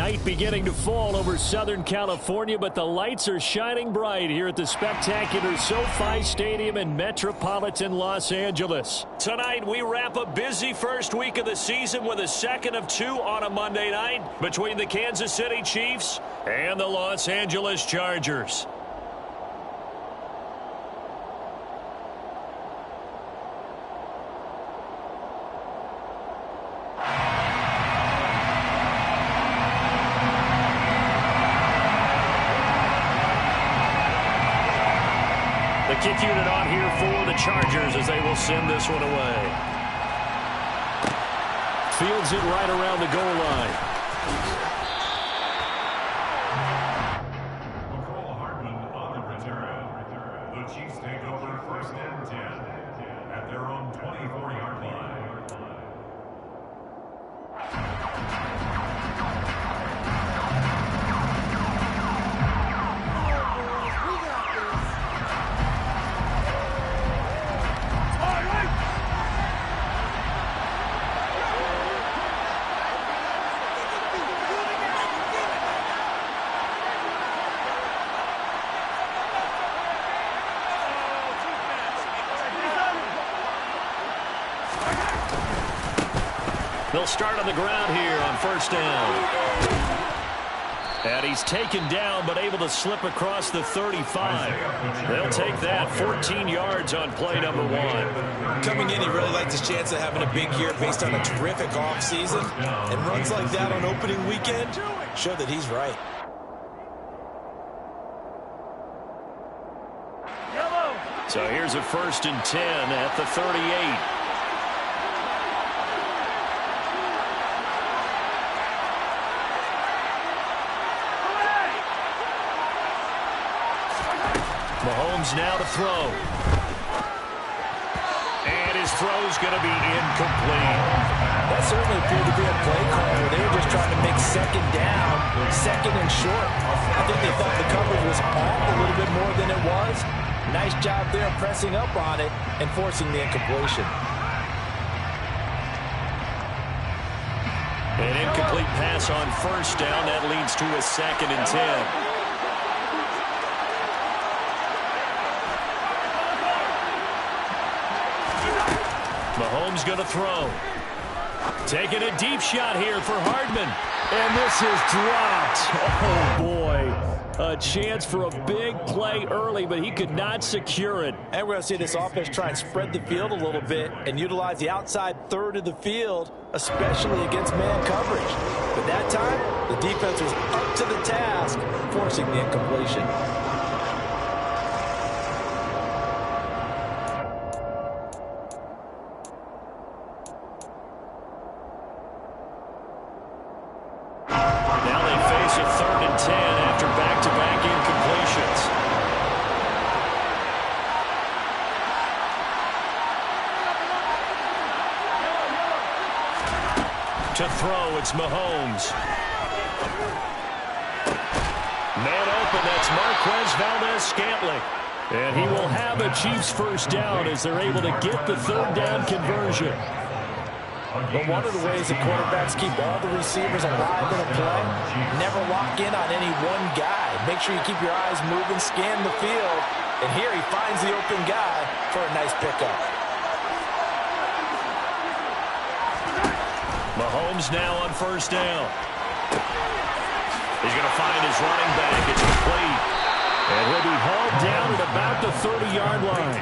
Night beginning to fall over Southern California, but the lights are shining bright here at the spectacular SoFi Stadium in metropolitan Los Angeles. Tonight, we wrap a busy first week of the season with a second of two on a Monday night between the Kansas City Chiefs and the Los Angeles Chargers. The kick unit on here for the Chargers as they will send this one away. Fields it right around the goal line. McCall Hardman on the return. The Chiefs take over 1st and 10 at their own 24-yard line. They'll start on the ground here on 1st down. And he's taken down but able to slip across the 35. They'll take that 14 yards on play number 1. Coming in, he really liked his chance of having a big year based on a terrific offseason. And runs like that on opening weekend show that he's right. So here's a 1st and 10 at the 38. Mahomes now to throw. And his throw's going to be incomplete. That certainly appeared to be a play call where they were just trying to make 2nd down, 2nd and short. I think they thought the coverage was off a little bit more than it was. Nice job there pressing up on it and forcing the incompletion. An incomplete pass on 1st down. That leads to a 2nd and 10. Mahomes going to throw. Taking a deep shot here for Hardman. And this is dropped. Oh, boy. A chance for a big play early, but he could not secure it. And we're going to see this offense try and spread the field a little bit and utilize the outside third of the field, especially against man coverage. But that time, the defense was up to the task, forcing the incompletion. To throw, it's Mahomes. Man open, that's Marquez Valdes-Scantling. And he will have a Chiefs 1st down as they're able to get the 3rd down conversion. But one of the ways the quarterbacks keep all the receivers alive in a play, never lock in on any one guy. Make sure you keep your eyes moving, scan the field. And here he finds the open guy for a nice pickup. Mahomes now on 1st down. He's going to find his running back. It's complete. And he'll be hauled down at about the 30-yard line.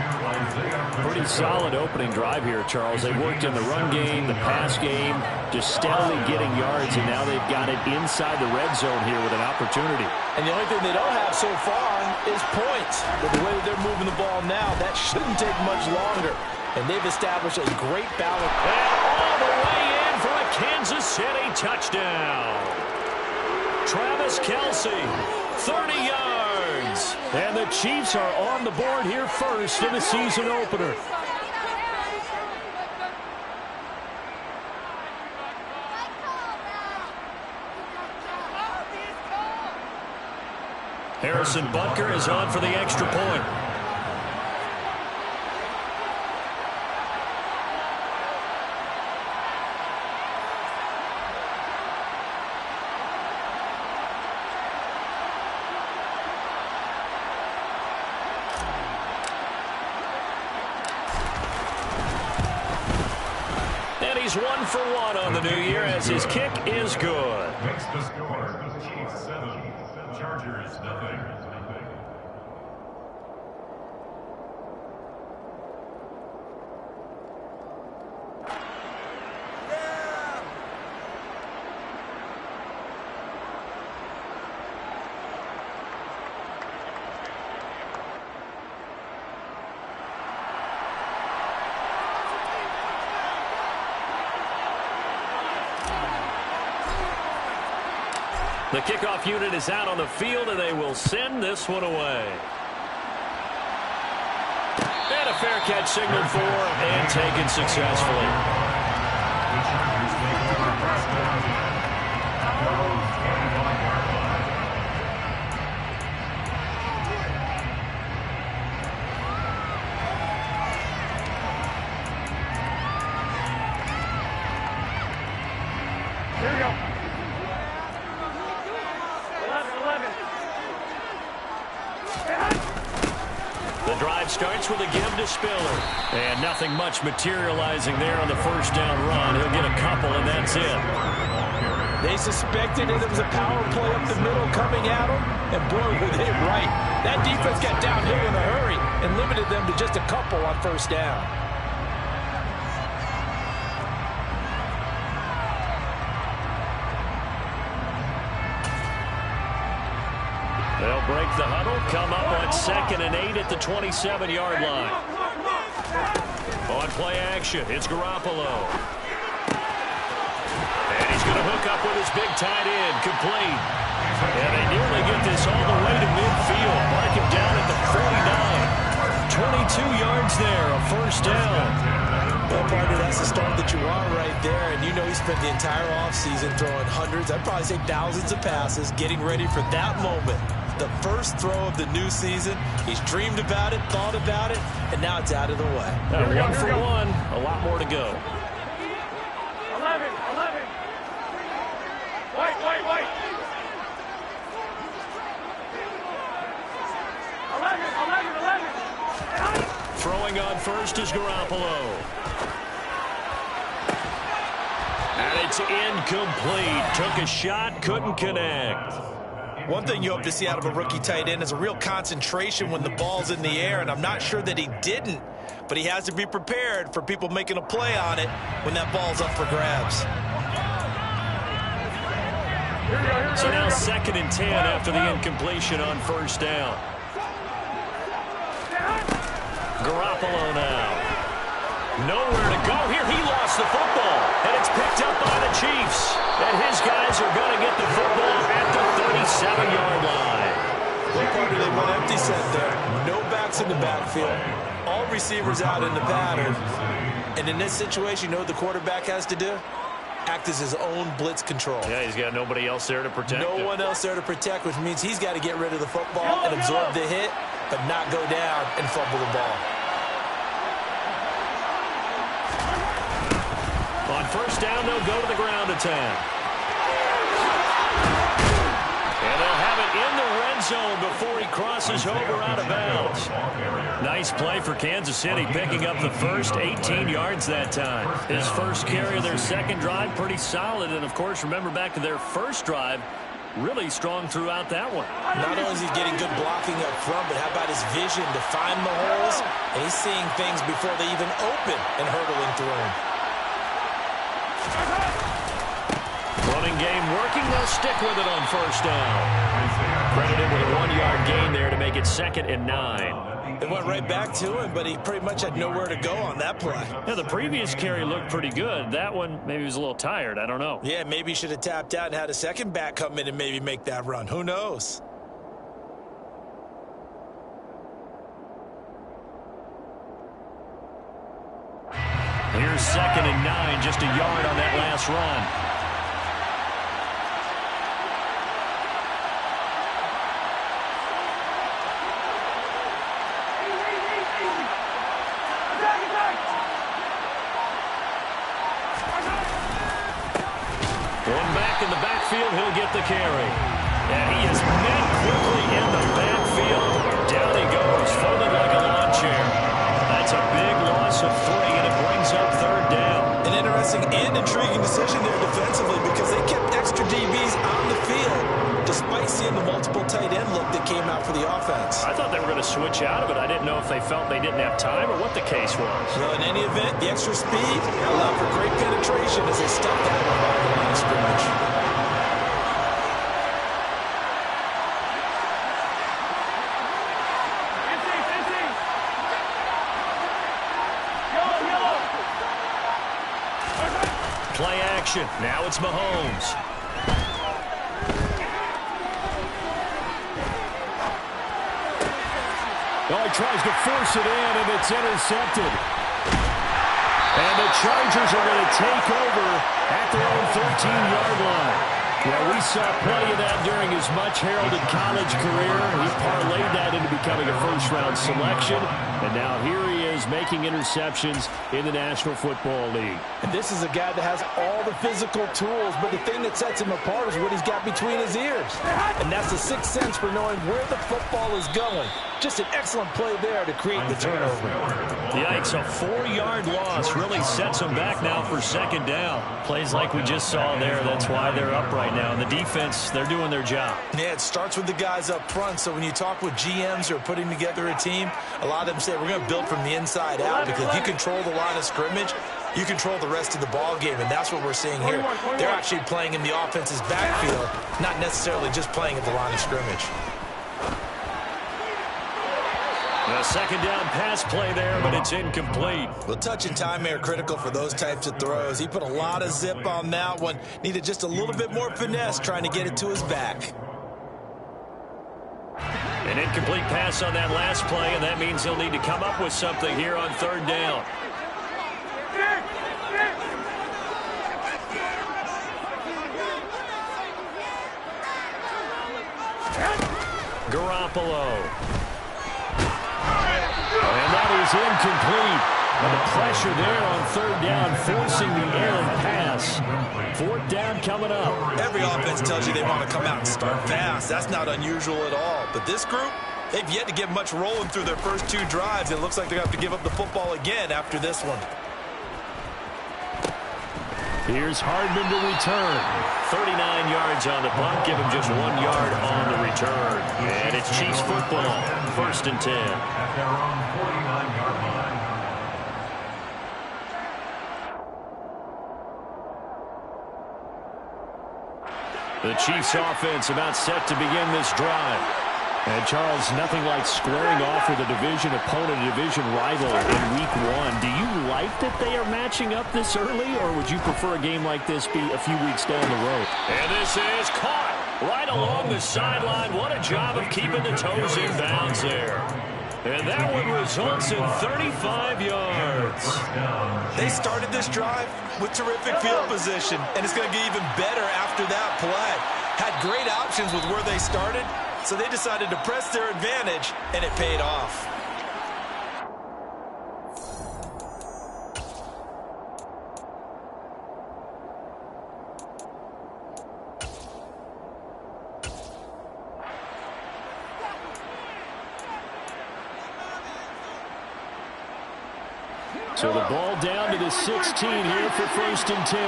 Pretty solid opening drive here, Charles. They worked in the run game, the pass game, just steadily getting yards, and now they've got it inside the red zone here with an opportunity. And the only thing they don't have so far is points. With the way that they're moving the ball now, that shouldn't take much longer. And they've established a great balance. And all the way in for a Kansas City touchdown. Travis Kelce, 30 yards. And the Chiefs are on the board here first in the season opener. Harrison Butker is on for the extra point. he's 1 for 1 on the new year as his kick is good. Makes the score. Chiefs 7, Chargers nothing. The kickoff unit is out on the field, and they will send this one away. And a fair catch signaled for and taken successfully. The Chargers take over first down at their own 25-yard line. Here we go. The drive starts with a give to Spiller. And nothing much materializing there on the first down run. He'll get a couple, and that's it. They suspected that it was a power play up the middle coming at them, and boy, were they right. That defense got downhill in a hurry and limited them to just a couple on first down. They'll break the huddle, come up on 2nd and 8 at the 27-yard line. On play action, it's Garoppolo. And he's going to hook up with his big tight end, complete. And they nearly get this all the way to midfield. Mark him down at the 49. 22 yards there, a first down. Well, partner, that's the start that you want right there. And you know he spent the entire offseason throwing hundreds, I'd probably say thousands of passes, getting ready for that moment. The first throw of the new season. He's dreamed about it, thought about it, and now it's out of the way. 1 for 1, a lot more to go. 11. Wait. 11. Throwing on first is Garoppolo. And it's incomplete. Took a shot, couldn't connect. One thing you hope to see out of a rookie tight end is a real concentration when the ball's in the air, and I'm not sure that he didn't, but he has to be prepared for people making a play on it when that ball's up for grabs. So now 2nd and 10 after the incompletion on first down. Garoppolo now. Nowhere to go here. He lost the football, and it's picked up by the Chiefs. And his guys are going to get the football at the 37-yard line. Well, partner, they went empty set there. No backs in the backfield. All receivers out in the pattern. And in this situation, you know what the quarterback has to do? Act as his own blitz control. Yeah, he's got nobody else there to protect him. No one else there to protect, which means he's got to get rid of the football and absorb the hit, but not go down and fumble the ball. On first down, they'll go to the ground attack. And they'll have it in the red zone before he crosses over out of bounds. Nice play for Kansas City, picking up the first 18 yards that time. His first carry of their second drive, pretty solid. And, of course, remember back to their first drive, really strong throughout that one. Not only is he getting good blocking up front, but how about his vision to find the holes? And he's seeing things before they even open and hurdling through them. Running game working. They'll stick with it on first down. Credited with a 1-yard gain there to make it 2nd and 9. They went right back to him, but he pretty much had nowhere to go on that play. Yeah, the previous carry looked pretty good. That one, maybe he was a little tired. I don't know. Yeah, maybe he should have tapped out and had a second back come in and maybe make that run. Who knows? Here's 2nd and 9, just a yard on that last run. One back in the backfield, he'll get the carry. And he is met quickly in the backfield. Down he goes, folded like a lawn chair. That's a big loss of 3, and it brings up 3rd down. An interesting offense. I thought they were going to switch out of it. I didn't know if they felt they didn't have time or what the case was. Well, in any event, the extra speed allowed for great penetration as they stuffed that one by the line of scrimmage. Play action. Now it's Mahomes. Oh, he tries to force it in, and it's intercepted. And the Chargers are going to take over at their own 13-yard line. Yeah, we saw plenty of that during his much-heralded college career. He parlayed that into becoming a first-round selection. And now here he is making interceptions in the National Football League. And this is a guy that has all the physical tools, but the thing that sets him apart is what he's got between his ears. And that's the sixth sense for knowing where the football is going. Just an excellent play there to create the turnover. Yikes, a 4-yard loss really sets them back now for second down. Plays like we just saw there, that's why they're up right now. And the defense, they're doing their job. Yeah, it starts with the guys up front. So when you talk with GMs who are putting together a team, a lot of them say we're going to build from the inside out, because if you control the line of scrimmage, you control the rest of the ball game, and that's what we're seeing here. They're actually playing in the offense's backfield, not necessarily just playing at the line of scrimmage. A second down pass play there, but it's incomplete. Well, touch and time are critical for those types of throws. He put a lot of zip on that one. Needed just a little bit more finesse trying to get it to his back. An incomplete pass on that last play, and that means he'll need to come up with something here on third down. Garoppolo. And that is incomplete. And the pressure there on third down, forcing the errant pass. Fourth down coming up. Every offense tells you they want to come out and start fast. That's not unusual at all. But this group, they've yet to get much rolling through their first two drives. It looks like they're going to have to give up the football again after this one. Here's Hardman to return. 39 yards on the punt. Give him just 1 yard on the return. And it's Chiefs football. First and 10. At their own 49-yard line. The Chiefs offense about set to begin this drive. And Charles, nothing like squaring off with a division opponent, a division rival in week 1. Do you like that they are matching up this early, or would you prefer a game like this be a few weeks down the road? And this is caught right along the sideline. What a job of keeping the toes in bounds there. And that one results in 35 yards. They started this drive with terrific field position, and it's going to get even better after that play. Had great options with where they started, so they decided to press their advantage, and it paid off. So the ball down to the 16 here for first and 10.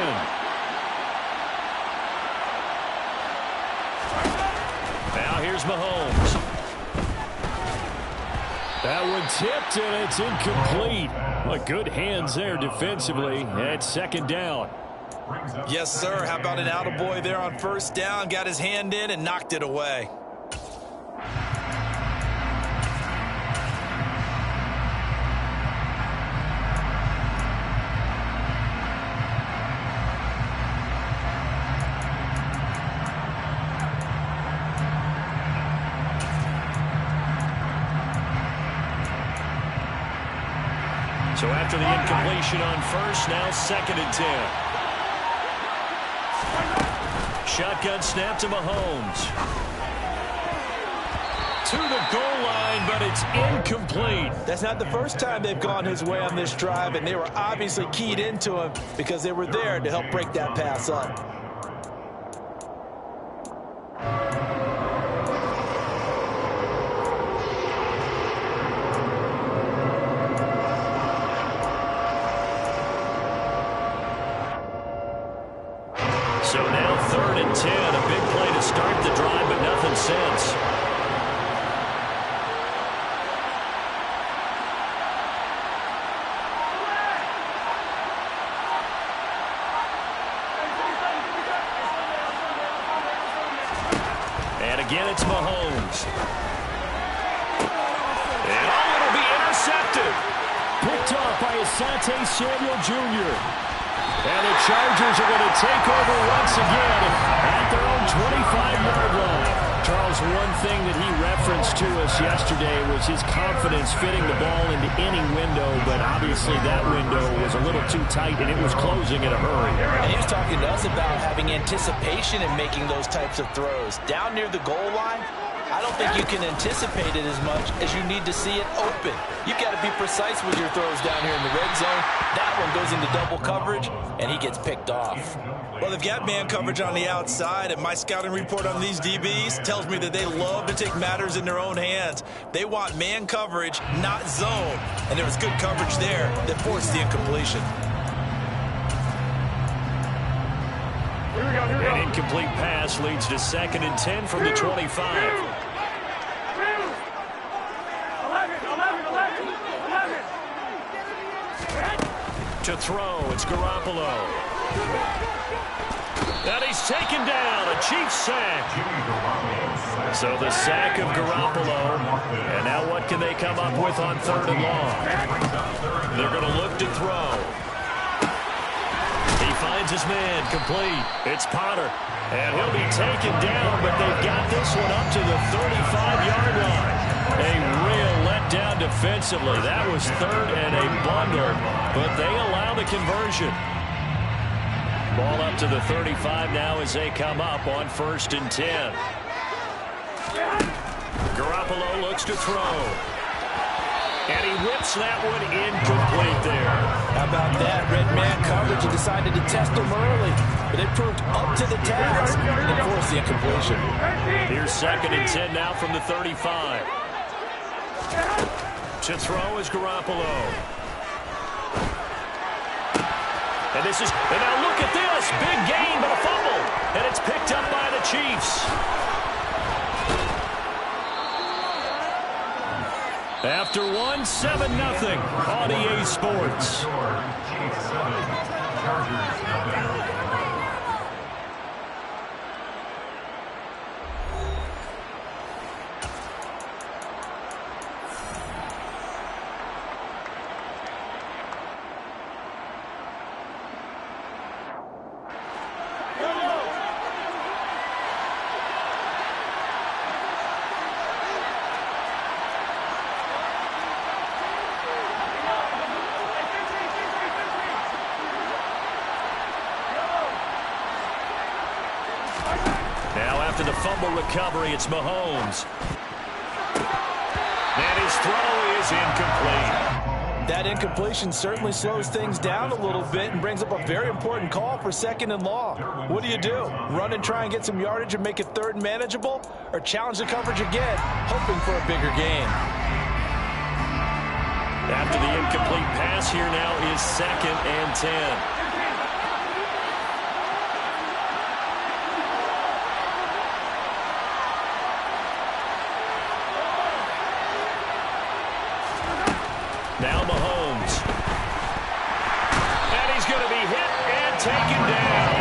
Now here's Mahomes. That one tipped, and it's incomplete. Well, good hands there defensively at second down. Yes, sir. How about an attaboy there on first down? Got his hand in and knocked it away. So after the incompletion on first, now second and 10. Shotgun snap to Mahomes. To the goal line, but it's incomplete. That's not the first time they've gone his way on this drive, and they were obviously keyed into him because they were there to help break that pass up. So now third and 10, a big play to start the drive, but nothing since. again, it's Mahomes. And it'll be intercepted. Picked off by Asante Samuel Jr. And the Chargers are going to take over once again at their own 25-yard line. Charles, one thing that he referenced to us yesterday was his confidence fitting the ball into any window, but obviously that window was a little too tight, and it was closing in a hurry. And he was talking to us about having anticipation in making those types of throws. Down near the goal line, I don't think you can anticipate it as much as you need to see it open. You've got to be precise with your throws down here in the red zone. That one goes into double coverage, and he gets picked off. Well, they've got man coverage on the outside, and my scouting report on these DBs tells me that they love to take matters in their own hands. They want man coverage, not zone. And there was good coverage there that forced the incompletion. An incomplete pass leads to 2nd and 10 from the 25. To throw, it's Garoppolo. And he's taken down, a Chiefs sack. So the sack of Garoppolo. And now what can they come up with on 3rd and long? They're going to look to throw. He finds his man, complete. It's Potter. And he'll be taken down, but they've got this one up to the 35-yard line. A real letdown defensively. That was 3rd and a bundle, but they allow the conversion. Ball up to the 35 now as they come up on 1st and 10. Garoppolo looks to throw. And he whips that one incomplete there. How about that? Red man coverage and decided to test him early. But it proved up to the task and forced the incompletion. Here's 2nd and 10 now from the 35. To throw is Garoppolo. And now look at this. Big gain, but a fumble. And it's picked up by the Chiefs. After 1, 7-0 on EA Sports. After the fumble recovery, it's Mahomes. And his throw is incomplete. That incompletion certainly slows things down a little bit and brings up a very important call for 2nd and long. What do? Run and try and get some yardage and make it 3rd and manageable? Or challenge the coverage again, hoping for a bigger gain? After the incomplete pass, here now is 2nd and 10. Now Mahomes. And he's going to be hit and taken down.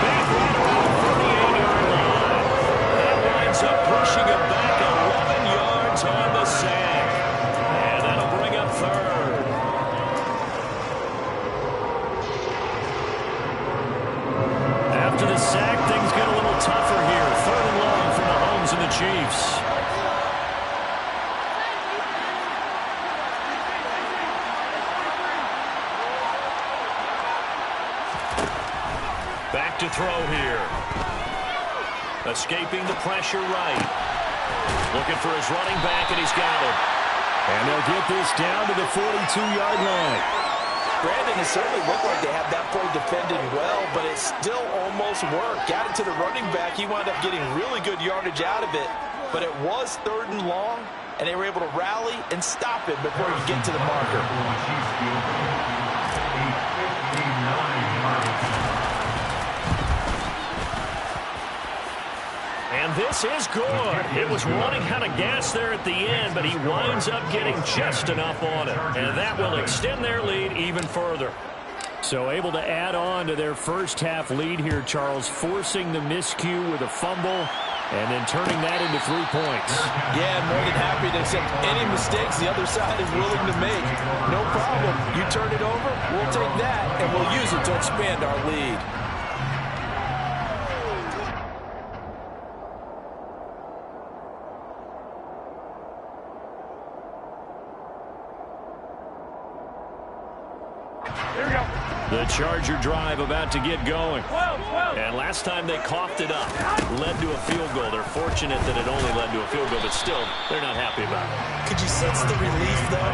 Back right around the 38-yard line. That winds up pushing him back 11 yards on the sack. And that'll bring up 3rd. After the sack, things get a little tougher here. 3rd and long for Mahomes and the Chiefs. Back to throw here. Escaping the pressure right. Looking for his running back, and he's got it. And they'll get this down to the 42-yard line. Brandon, it certainly looked like they had that play defended well, but it still almost worked. Got it to the running back. He wound up getting really good yardage out of it, but it was 3rd and long, and they were able to rally and stop it before you get to the marker. And this is good. It was running out of gas there at the end, but he winds up getting just enough on it. And that will extend their lead even further. So able to add on to their first half lead here, Charles, forcing the miscue with a fumble. And then turning that into 3 points. Yeah, more than happy to accept any mistakes the other side is willing to make. No problem. You turn it over, we'll take that, and we'll use it to expand our lead. The Charger drive about to get going. And last time they coughed it up, led to a field goal. They're fortunate that it only led to a field goal, but still, they're not happy about it. Could you sense the relief, though,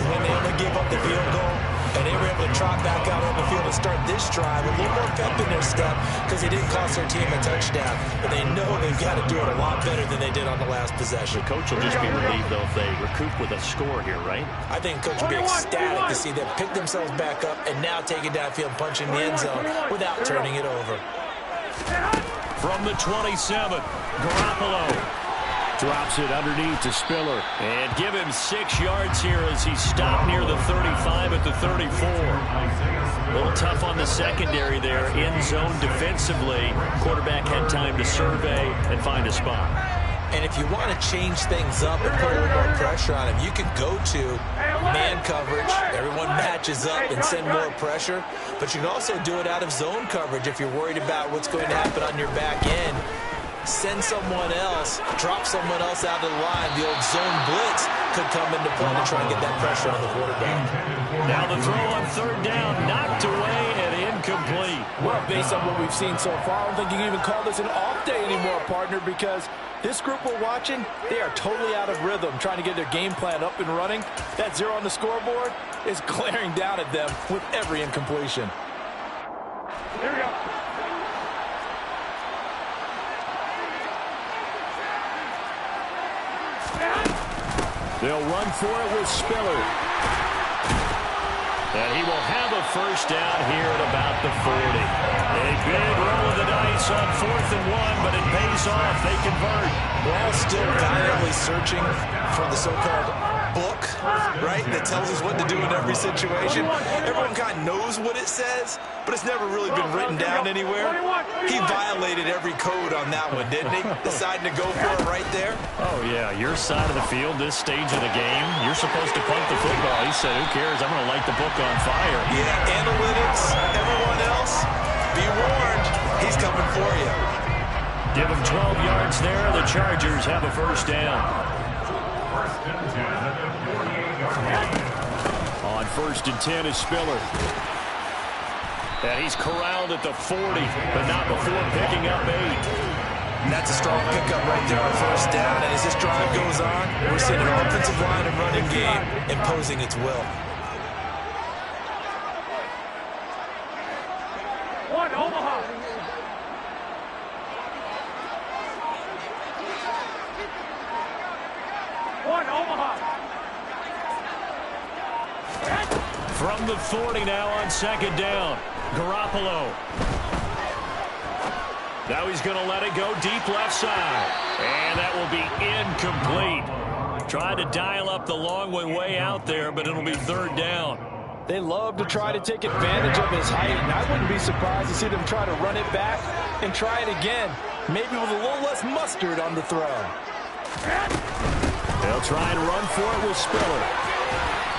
when they only gave up the field goal? And they were able to trot back out on the field and start this drive with a little more pep in their step because they didn't cost their team a touchdown. But they know they've got to do it a lot better than they did on the last possession. The coach will just be relieved, though, if they recoup with a score here, right? I think Coach will be ecstatic to see them pick themselves back up and now take it downfield, punching the end zone without turning it over. From the 27, Garoppolo drops it underneath to Spiller. And give him 6 yards here as he stopped near the 35 at the 34. A little tough on the secondary there. In zone defensively. Quarterback had time to survey and find a spot. And if you want to change things up and put a little more pressure on him, you can go to man coverage. Everyone matches up and send more pressure. But you can also do it out of zone coverage if you're worried about what's going to happen on your back end. Send someone else, drop someone else out of the line. The old zone blitz could come into play to try and get that pressure on the quarterback. Now the throw on third down, knocked away and incomplete. Well, based on what we've seen so far, I don't think you can even call this an off day anymore, partner, because this group we're watching, they are totally out of rhythm, trying to get their game plan up and running. That 0 on the scoreboard is glaring down at them with every incompletion. Here we go. They'll run for it with Spiller. And he will have a first down here at about the 40. A big roll of the dice on 4th and 1, but it pays off. They convert. We're all still valiantly searching for the so-called book, right, that tells us what to do in every situation. Everyone kind of knows what it says, but it's never really been written down anywhere. He violated every code on that one, didn't he? Deciding to go for it right there. Oh, yeah, your side of the field, this stage of the game, you're supposed to punt the football. He said, who cares? I'm going to light the book on fire. Yeah, analytics, everyone else, be warned, he's coming for you. Give him 12 yards there. The Chargers have a first down. On 1st and 10 is Spiller. And he's corralled at the 40, but not before picking up 8. That's a strong pickup right there on first down. And as this drive goes on, we're seeing an offensive line and running game imposing its will. One, Omaha. One, Omaha. From the 40 now on 2nd down. Garoppolo. Now he's going to let it go deep left side. And that will be incomplete. Tried to dial up the long way out there, but it'll be 3rd down. They love to try to take advantage of his height, and I wouldn't be surprised to see them try to run it back and try it again, maybe with a little less mustard on the throw. They'll try and run for it with Spiller.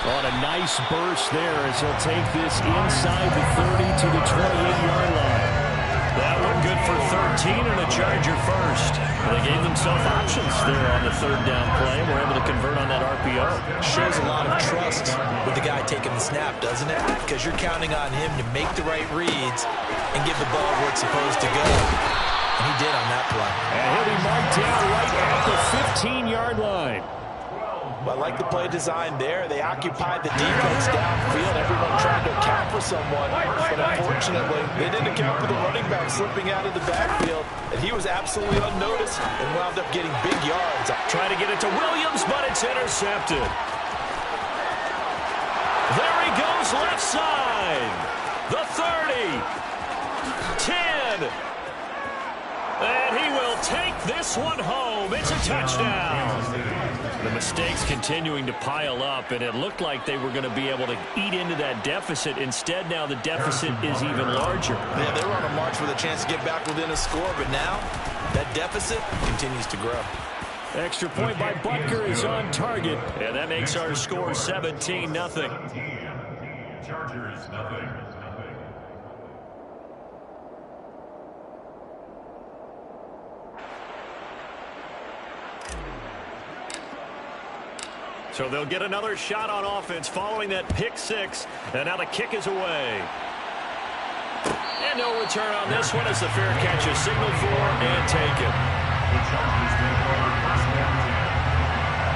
On a nice burst there as he'll take this inside the 30 to the 28-yard line. That one good for 13 and a Charger first. They gave themselves options there on the 3rd down play. We're able to convert on that RPO. Shows a lot of trust with the guy taking the snap, doesn't it? Because you're counting on him to make the right reads and give the ball where it's supposed to go. And he did on that play. And he'll be marked down right at the 15-yard line. Well, I like the play design there. They occupied the defense downfield. Everyone tried to account for someone. But unfortunately, they didn't account for the running back slipping out of the backfield. And he was absolutely unnoticed and wound up getting big yards. Trying to get it to Williams, but it's intercepted. There he goes left side. The 30. 10. And he will take this one home. It's a touchdown. The mistakes continuing to pile up, and it looked like they were going to be able to eat into that deficit. Instead, now the deficit is even larger. Yeah, they were on a march with a chance to get back within a score, but now that deficit continues to grow. Extra point by Butker is on target, and that makes our score 17-0. Chargers, nothing. So they'll get another shot on offense following that pick six, and now the kick is away. And no return on this one as the fair catch is signaled for and taken. The Chargers take over first and 10.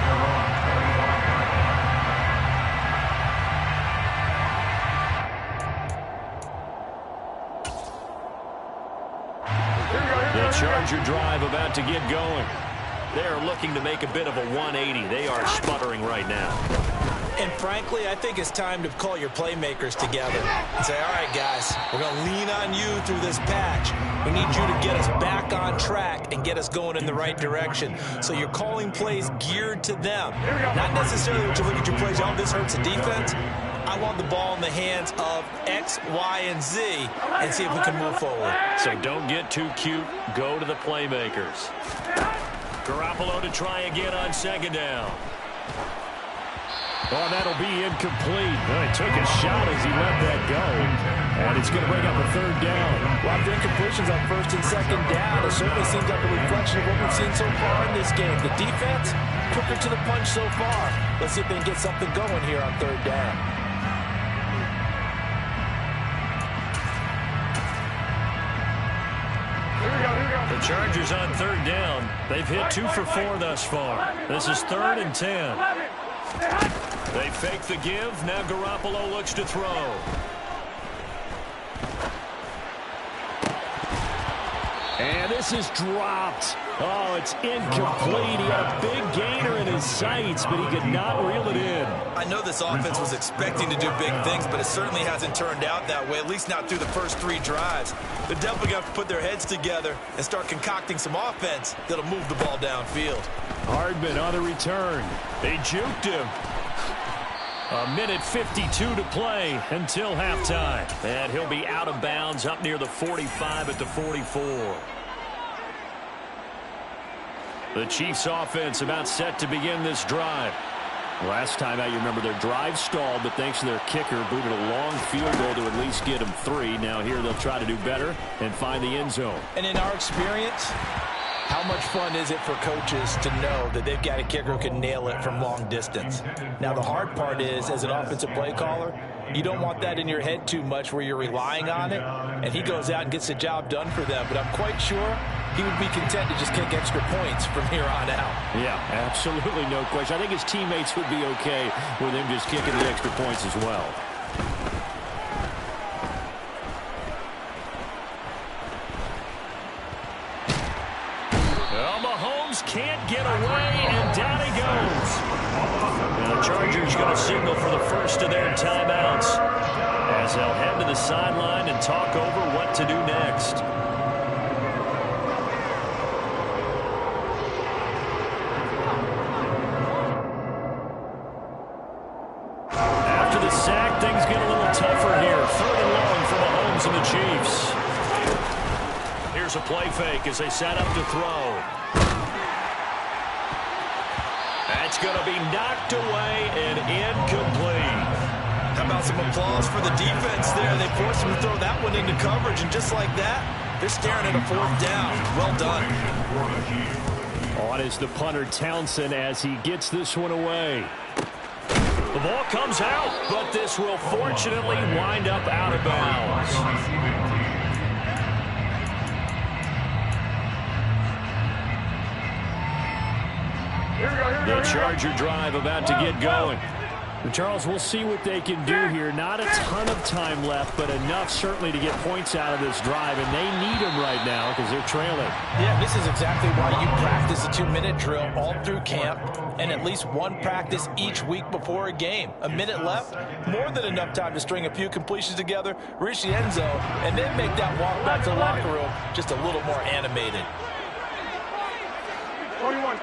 Their own 25. The Charger drive about to get going. They're looking to make a bit of a 180. They are sputtering right now. And frankly, I think it's time to call your playmakers together and say, all right, guys, we're going to lean on you through this patch. We need you to get us back on track and get us going in the right direction. So you're calling plays geared to them. Not necessarily what you look at your plays, oh, this hurts the defense. I want the ball in the hands of X, Y, and Z and see if we can move forward. So don't get too cute. Go to the playmakers. Garoppolo to try again on second down. Oh, that'll be incomplete. Well, he took a shot as he let that go. And it's going to bring up a third down. A lot of incompletions on first and second down. It certainly seems like a reflection of what we've seen so far in this game. The defense, quicker to the punch so far. Let's see if they can get something going here on third down. The Chargers on third down. They've hit 2 for 4 thus far. This is 3rd and 10. They fake the give. Now Garoppolo looks to throw. And this is dropped. Oh, it's incomplete. He had a big gainer in his sights, but he could not reel it in. I know this offense was expecting to do big things, but it certainly hasn't turned out that way, at least not through the first 3 drives. They're definitely going to have to put their heads together and start concocting some offense that'll move the ball downfield. Hardman on the return. They juked him. A minute 52 to play until halftime. And he'll be out of bounds up near the 45 at the 44. The Chiefs offense about set to begin this drive. Last time out, you remember their drive stalled, but thanks to their kicker, booted a long field goal to at least get them 3. Now here they'll try to do better and find the end zone. And in our experience, how much fun is it for coaches to know that they've got a kicker who can nail it from long distance? Now, the hard part is, as an offensive play caller, you don't want that in your head too much where you're relying on it, and he goes out and gets the job done for them. But I'm quite sure he would be content to just kick extra points from here on out. Yeah, absolutely no question. I think his teammates would be okay with him just kicking the extra points as well. Well, Mahomes can't get away, and down he goes. And the Chargers going to signal for the first of their timeouts as they'll head to the sideline and talk over what to do next. After the sack, things get a little tougher here. 3rd and long for Mahomes and the Chiefs. Here's a play fake as they set up to throw. That's going to be knocked away and incomplete. How about some applause for the defense there? They forced him to throw that one into coverage, and just like that, they're staring at a 4th down. Well done. On is the punter Townsend as he gets this one away. The ball comes out, but this will fortunately wind up out of bounds. The Charger drive about to get going. And Charles, we'll see what they can do here. Not a ton of time left, but enough certainly to get points out of this drive, and they need them right now because they're trailing. Yeah, this is exactly why you practice a 2-minute drill all through camp and at least one practice each week before a game. A minute left, more than enough time to string a few completions together, reach the end zone, and then make that walk back to the locker room just a little more animated. 21.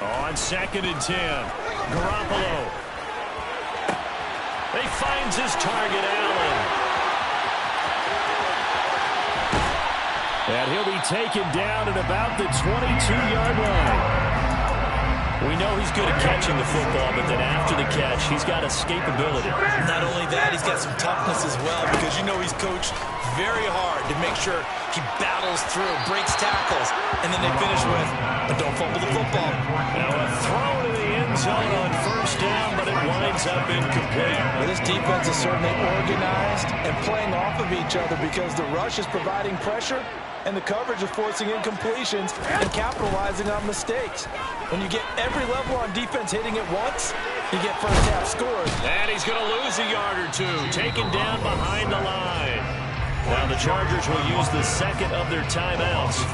On 2nd and 10, Garoppolo. He finds his target, Allen. And he'll be taken down at about the 22-yard line. We know he's good at catching the football, but then after the catch, he's got escapability. Not only that, he's got some toughness as well, because you know he's coached very hard to make sure he battles through, breaks tackles, and then they finish with, but don't fumble the football. Now a throw to the end zone on 1st down, but it winds up incomplete. Well, this defense is certainly organized and playing off of each other because the rush is providing pressure and the coverage is forcing incompletions and capitalizing on mistakes. When you get every level on defense hitting it once, you get first half scores. And he's going to lose a yard or two, taken down behind the line. Now the Chargers will use the second of their timeouts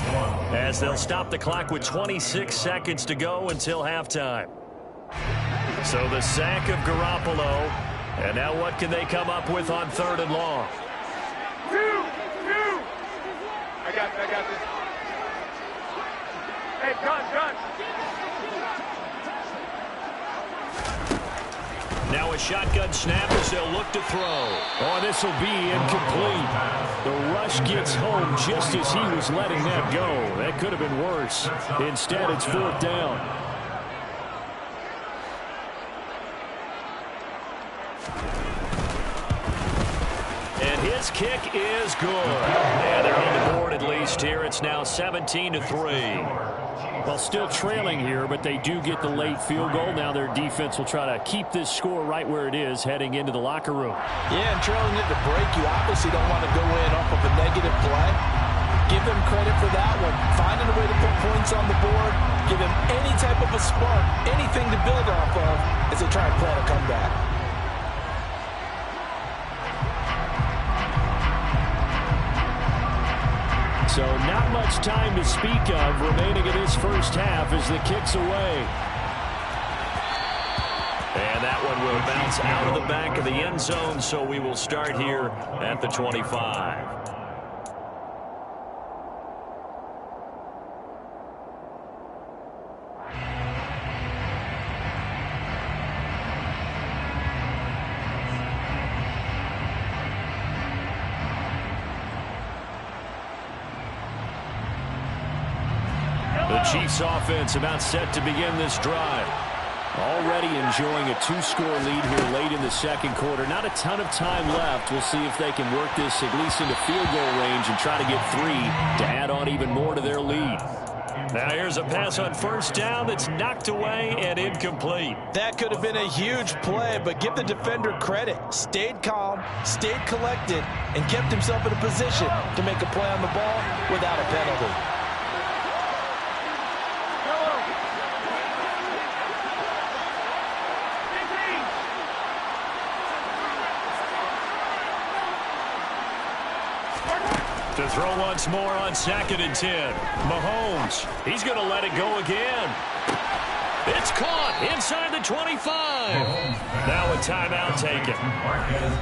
as they'll stop the clock with 26 seconds to go until halftime. So the sack of Garoppolo. And now what can they come up with on 3rd and long? Two. I got this. Hey, gun. Now a shotgun snap as they'll look to throw. Oh, this will be incomplete. The rush gets home just as he was letting that go. That could have been worse. Instead, it's 4th down. And his kick is good. And they're on the board at least here. It's now 17-3. Well, still trailing here, but they do get the late field goal. Now their defense will try to keep this score right where it is heading into the locker room. Yeah, and trailing at the break, you obviously don't want to go in off of a negative play. Give them credit for that one. Finding a way to put points on the board, give them any type of a spark, anything to build off of as they try and plan a comeback. So not much time to speak of remaining in this first half as the kick's away. And that one will bounce out of the back of the end zone, so we will start here at the 25. The Chiefs offense about set to begin this drive. Already enjoying a 2-score lead here late in the 2nd quarter. Not a ton of time left. We'll see if they can work this at least into field goal range and try to get 3 to add on even more to their lead. Now here's a pass on 1st down that's knocked away and incomplete. That could have been a huge play, but give the defender credit. Stayed calm, stayed collected, and kept himself in a position to make a play on the ball without a penalty. To throw once more on 2nd and 10. Mahomes, he's going to let it go again. It's caught inside the 25. Now a timeout taken.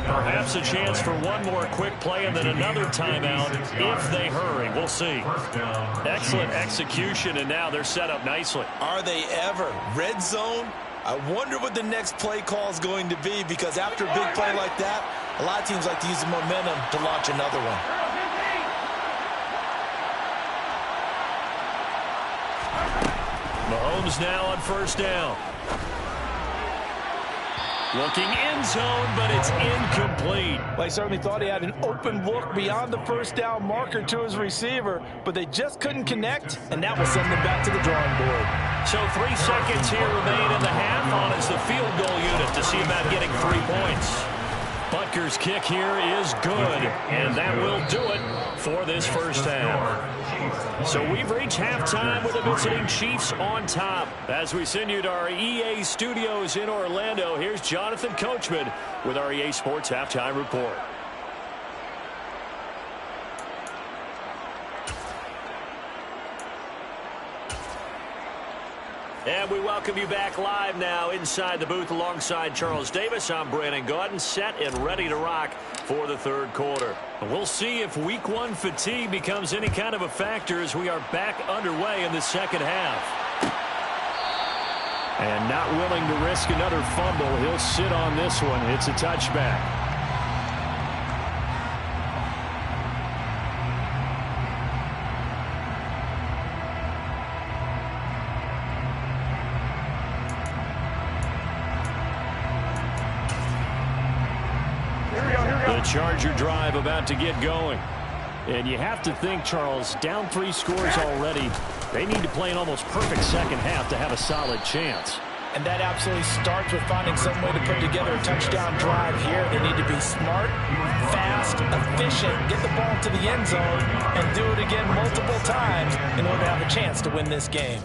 Perhaps a chance for one more quick play and then another timeout if they hurry. We'll see. Excellent execution, and now they're set up nicely. Are they ever? Red zone? I wonder what the next play call is going to be, because after a big play like that, a lot of teams like to use the momentum to launch another one. Mahomes now on 1st down. Looking end zone, but it's incomplete. Well, he certainly thought he had an open look beyond the 1st down marker to his receiver, but they just couldn't connect, and that will send them back to the drawing board. So 3 seconds here remain in the half on as the field goal unit to see about getting 3 points. Butker's kick here is good, and that will do it for this first half. So we've reached halftime with the visiting Chiefs on top. As we send you to our EA studios in Orlando, here's Jonathan Coachman with our EA Sports Halftime Report. And we welcome you back live now inside the booth alongside Charles Davis. I'm Brandon Gaudin, set and ready to rock for the 3rd quarter. We'll see if week 1 fatigue becomes any kind of a factor as we are back underway in the 2nd half. And not willing to risk another fumble. He'll sit on this one. It's a touchback. The Charger drive about to get going. And you have to think, Charles, down 3 scores already. They need to play an almost perfect second half to have a solid chance. And that absolutely starts with finding some way to put together a touchdown drive here. They need to be smart, fast, efficient, get the ball to the end zone, and do it again multiple times in order to have a chance to win this game.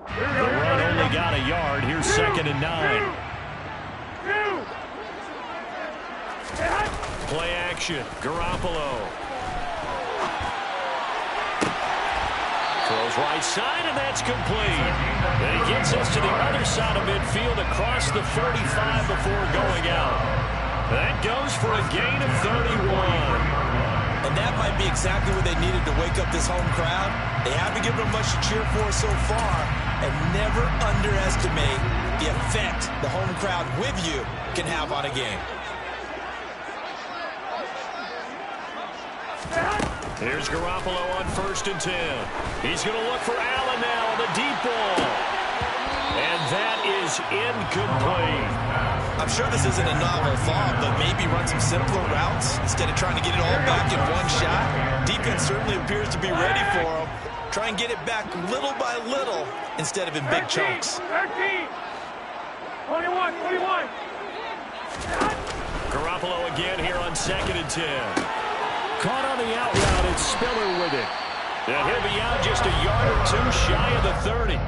The run only got a yard. Here's 2nd and 9. Play action. Garoppolo. Throws right side, and that's complete. And he gets us to the other side of midfield across the 45 before going out. That goes for a gain of 31. And that might be exactly what they needed to wake up this home crowd. They haven't given them much to cheer for so far, and never underestimate the effect the home crowd with you can have on a game. Here's Garoppolo on 1st and 10. He's going to look for Allen now on the deep ball. And that is incomplete. I'm sure this isn't a novel thought, but maybe run some simpler routes instead of trying to get it all back in one shot. Defense certainly appears to be ready for him. Try and get it back little by little instead of in big chunks. 13, 21, 21. Garoppolo again here on 2nd and 10. Caught on the out route. It's Spiller with it. And he'll be out just a yard or 2 shy of the 30.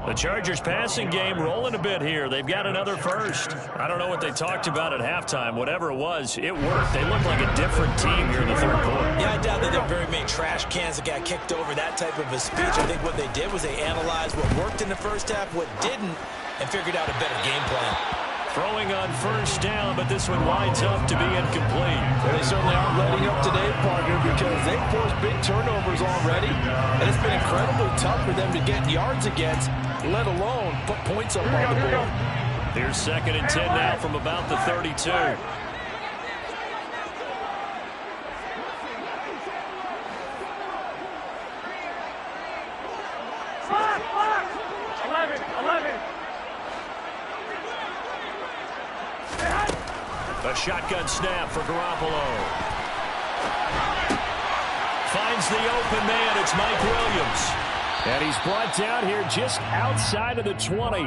The Chargers passing game rolling a bit here. They've got another first. I don't know what they talked about at halftime. Whatever it was, it worked. They look like a different team here in the 3rd quarter. Yeah, I doubt that there are very many trash cans that got kicked over, that type of a speech. I think what they did was they analyzed what worked in the first half, what didn't, and figured out a better game plan. Throwing on 1st down, but this one winds up to be incomplete. Well, they certainly aren't letting up today, partner, because they've forced big turnovers already, and it's been incredibly tough for them to get yards against, let alone put points up on the board. Here's 2nd and 10 now from about the 32. 11. A shotgun snap for Garoppolo. Finds the open man. It's Mike Williams. And he's brought down here just outside of the 20.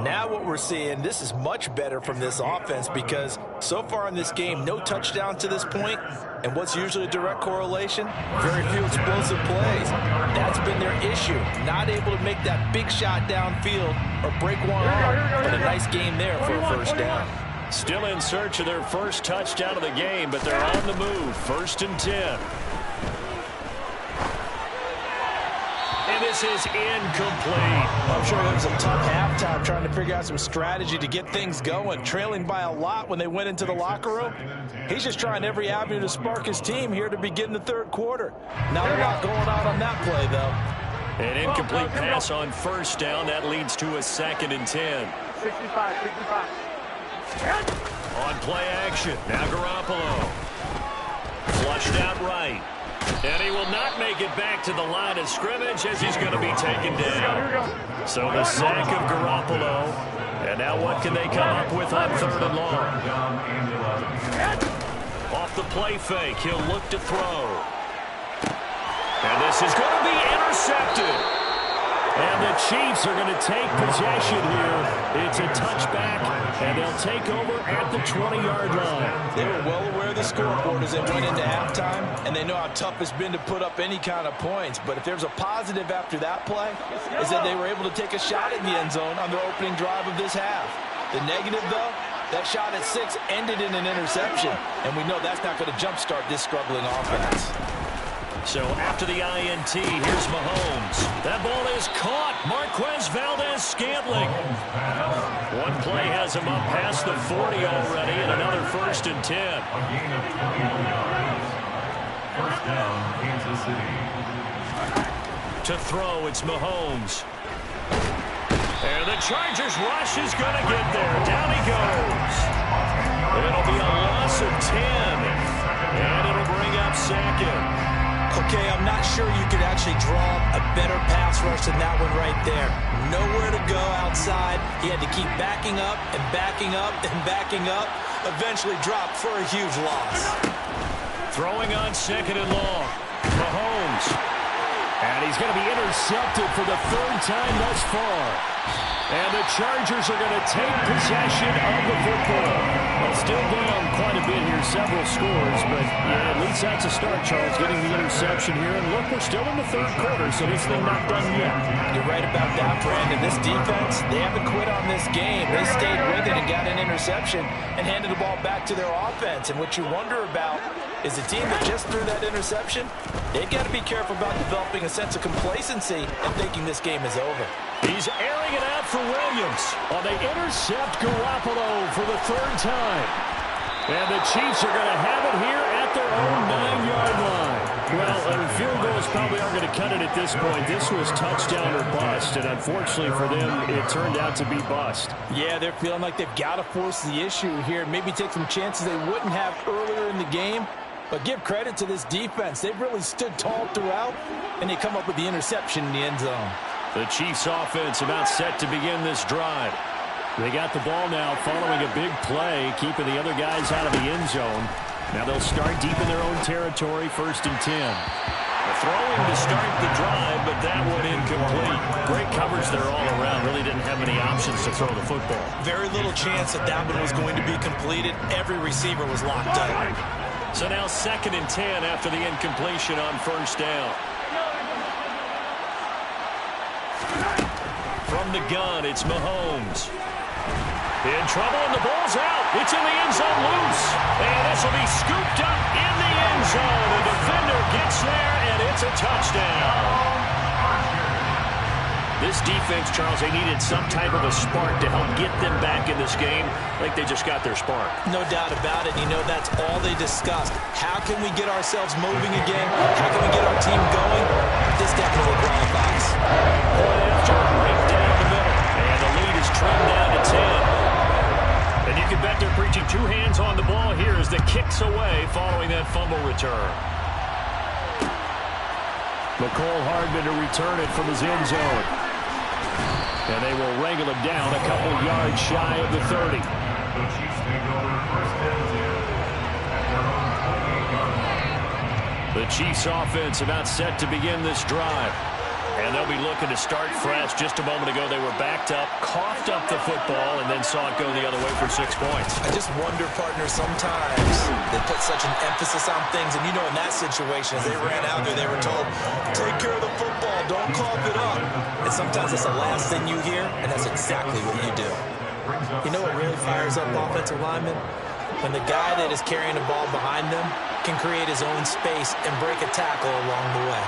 Now what we're seeing, this is much better from this offense because so far in this game, no touchdown to this point. And what's usually a direct correlation? Very few explosive plays. That's been their issue. Not able to make that big shot downfield or break one off. But a nice game there for a 1st down. Still in search of their first touchdown of the game, but they're on the move. 1st and 10. And this is incomplete. I'm sure it was a tough halftime trying to figure out some strategy to get things going. Trailing by a lot when they went into the locker room. He's just trying every avenue to spark his team here to begin the 3rd quarter. Not a lot going on that play, though. An incomplete pass on 1st down. That leads to a 2nd and 10. 65. On play action, now Garoppolo. Flushed out right. And he will not make it back to the line of scrimmage as he's going to be taken down. So the sack of Garoppolo. And now what can they come up with on 3rd and long? Off the play fake, he'll look to throw. And this is going to be intercepted. And the Chiefs are going to take possession here. It's a touchback, and they'll take over at the 20-yard line. They were well aware of the scoreboard as they went into halftime, and they know how tough it's been to put up any kind of points. But if there's a positive after that play, is that they were able to take a shot in the end zone on their opening drive of this half. The negative, though, that shot at 6 ended in an interception, and we know that's not going to jumpstart this struggling offense. So after the INT, here's Mahomes. That ball is caught. Marquez Valdes-Scantling. One play has him up past the 40 already, and another 1st and 10. A gain of 21 yards. 1st down, Kansas City. To throw, it's Mahomes. And the Chargers rush is going to get there. Down he goes. It'll be a loss of 10. And it'll bring up second. Okay, I'm not sure you could actually draw a better pass rush than that one right there. Nowhere to go outside. He had to keep backing up and backing up and backing up. Eventually dropped for a huge loss. Throwing on second and long. Mahomes. And he's going to be intercepted for the third time thus far. And the Chargers are going to take possession of the football. Well, still down quite a bit here, several scores, but yeah, at least that's a start, Charles, getting the interception here. And look, we're still in the third quarter, so this thing not done yet. You're right about that, Brandon. This defense, they haven't quit on this game. They stayed with it and got an interception and handed the ball back to their offense. And what you wonder about is the team that just threw that interception, they've got to be careful about developing a sense of complacency and thinking this game is over. He's airing it out for Williams. Oh, they intercept Garoppolo for the third time. And the Chiefs are going to have it here at their own 9-yard line. Well, field goals probably aren't going to cut it at this point. This was touchdown or bust, and unfortunately for them, it turned out to be bust. Yeah, they're feeling like they've got to force the issue here, maybe take some chances they wouldn't have earlier in the game. But give credit to this defense. They've really stood tall throughout, and they come up with the interception in the end zone. The Chiefs offense about set to begin this drive. They got the ball now following a big play, keeping the other guys out of the end zone. Now they'll start deep in their own territory, 1st and 10. Throwing to start the drive, but that one incomplete. Great coverage there all around. Really didn't have many options to throw the football. Very little chance that that one was going to be completed. Every receiver was locked up. So now 2nd and 10 after the incompletion on 1st down. From the gun, it's Mahomes. In trouble, and the ball's out. It's in the end zone loose. And this will be scooped up in the end zone. The defender gets there, and it's a touchdown. This defense, Charles, they needed some type of a spark to help get them back in this game. I think they just got their spark. No doubt about it. You know, that's all they discussed. How can we get ourselves moving again? How can we get our team going? This definitely qualifies. Point after, right down the middle. And the lead is trimmed down to 10. And you can bet they're preaching 2 hands on the ball here as the kick's away following that fumble return. McCole Hardman to return it from his end zone. And they will wrangle him down a couple yards shy of the 30. The Chiefs take over 1st and 10 at their own 20-yard line. The Chiefs offense about set to begin this drive. And they'll be looking to start fresh. Just a moment ago, they were backed up, coughed up the football, and then saw it go the other way for 6 points. I just wonder, partner, sometimes they put such an emphasis on things. And, you know, in that situation, as they ran out there, they were told, take care of the football, don't cough it up. And sometimes that's the last thing you hear, and that's exactly what you do. You know what really fires up offensive linemen? When the guy that is carrying the ball behind them can create his own space and break a tackle along the way.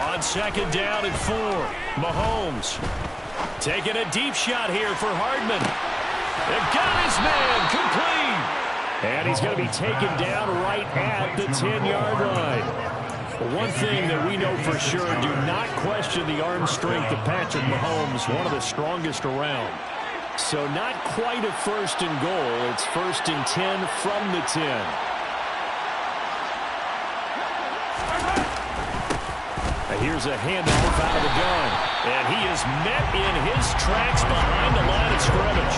On 2nd down and 4, Mahomes taking a deep shot here for Hardman. They've got his man complete. And he's going to be taken down right at the 10-yard line. One thing that we know for sure, do not question the arm strength of Patrick Mahomes, one of the strongest around. So not quite a 1st and goal. It's 1st and 10 from the 10. Here's a handoff out of the gun. And he is met in his tracks behind the line of scrimmage.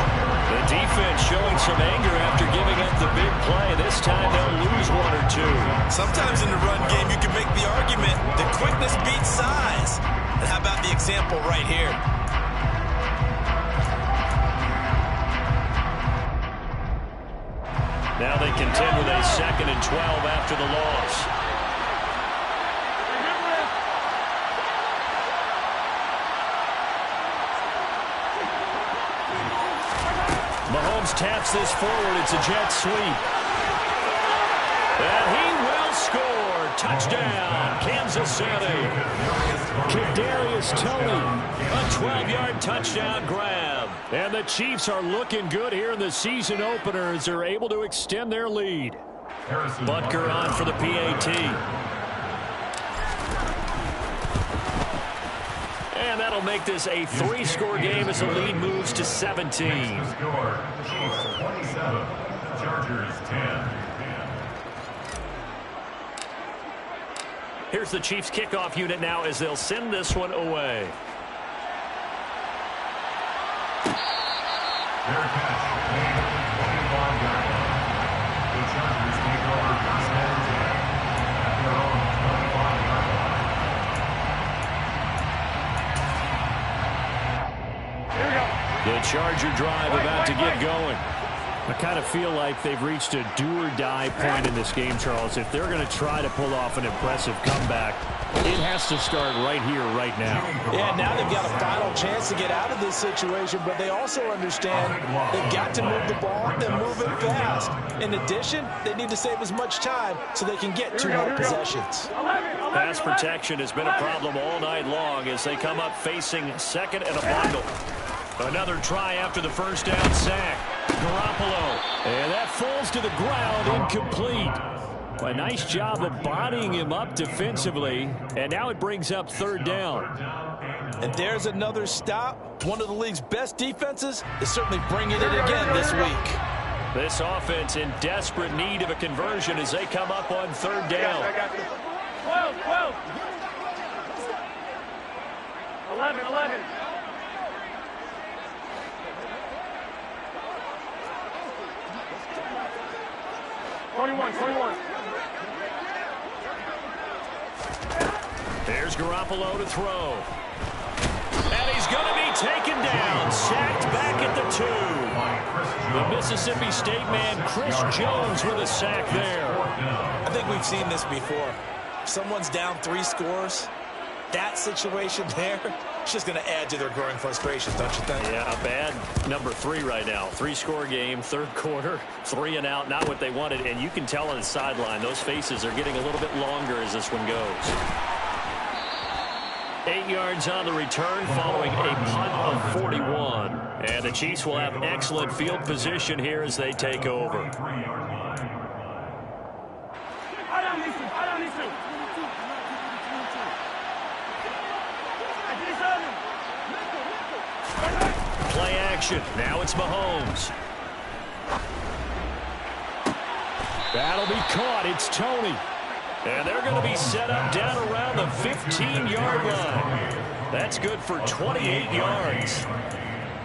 The defense showing some anger after giving up the big play. This time they'll lose 1 or 2. Sometimes in the run game, you can make the argument that quickness beats size. And how about the example right here? Now they contend with a 2nd and 12 after the loss. Mahomes taps this forward. It's a jet sweep. And he will score. Touchdown, Kansas City. Kadarius Toney. A 12-yard touchdown grab. And the Chiefs are looking good here in the season opener as they're able to extend their lead. Butker on for the PAT. And that'll make this a 3-score game as the lead moves to 17. Score, Chiefs 27, Chargers 10. Here's the Chiefs kickoff unit now as they'll send this one away. Their catch made at the 25-yard line. The Chargers take over first and 10 at their own 25-yard line. The Charger drive about to get going. I kind of feel like they've reached a do-or-die point in this game, Charles. If they're going to try to pull off an impressive comeback, it has to start right here, right now. Yeah, now they've got a final chance to get out of this situation, but they also understand they've got to move the ball and move it fast. In addition, they need to save as much time so they can get 2 more possessions. Pass protection has been a problem all night long as they come up facing second and a bundle. Another try after the first down sack. Garoppolo. And that falls to the ground, incomplete. A nice job of bodying him up defensively. And now it brings up 3rd down. And there's another stop. One of the league's best defenses is certainly bringing it again this week. This offense in desperate need of a conversion as they come up on 3rd down. 12, 12. 11, 11. There's Garoppolo to throw. And he's going to be taken down. Sacked back at the 2. The Mississippi State man, Chris Jones, with a sack there. I think we've seen this before. Someone's down 3 scores. That situation there, it's just going to add to their growing frustration, don't you think? Yeah, a bad number 3 right now. 3-score game, 3rd quarter, 3 and out, not what they wanted. And you can tell on the sideline, those faces are getting a little bit longer as this one goes. 8 yards on the return following a punt of 41. And the Chiefs will have excellent field position here as they take over. Play action. Now it's Mahomes. That'll be caught. It's Toney. And they're going to be set up down around the 15-yard line. That's good for 28 yards.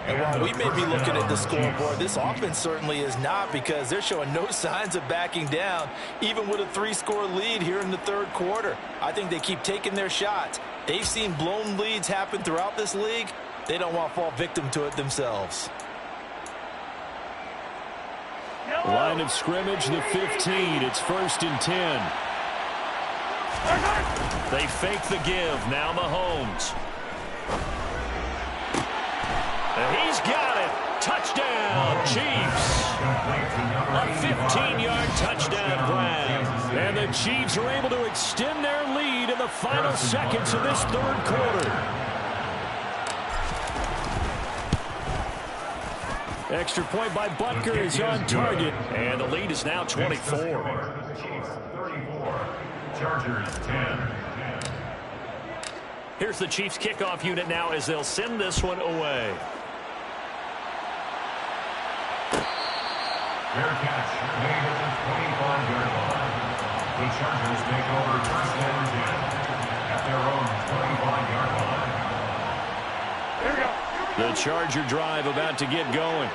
And while we may be looking at the scoreboard, this offense certainly is not, because they're showing no signs of backing down, even with a 3-score lead here in the 3rd quarter. I think they keep taking their shots. They've seen blown leads happen throughout this league. They don't want to fall victim to it themselves. Line of scrimmage, the 15. It's 1st and 10. They fake the give. Now Mahomes. And he's got it. Touchdown, Chiefs. A 15-yard touchdown grab. And the Chiefs are able to extend their lead in the final seconds of this 3rd quarter. Extra point by Butker is on target. And the lead is now 24. Chiefs 34, Chargers 10. Here's the Chiefs kickoff unit now as they'll send this one away. Their catch made at the 25-yard line. The Chargers take over first and 10 at their own 25-yard line. The Charger drive about to get going.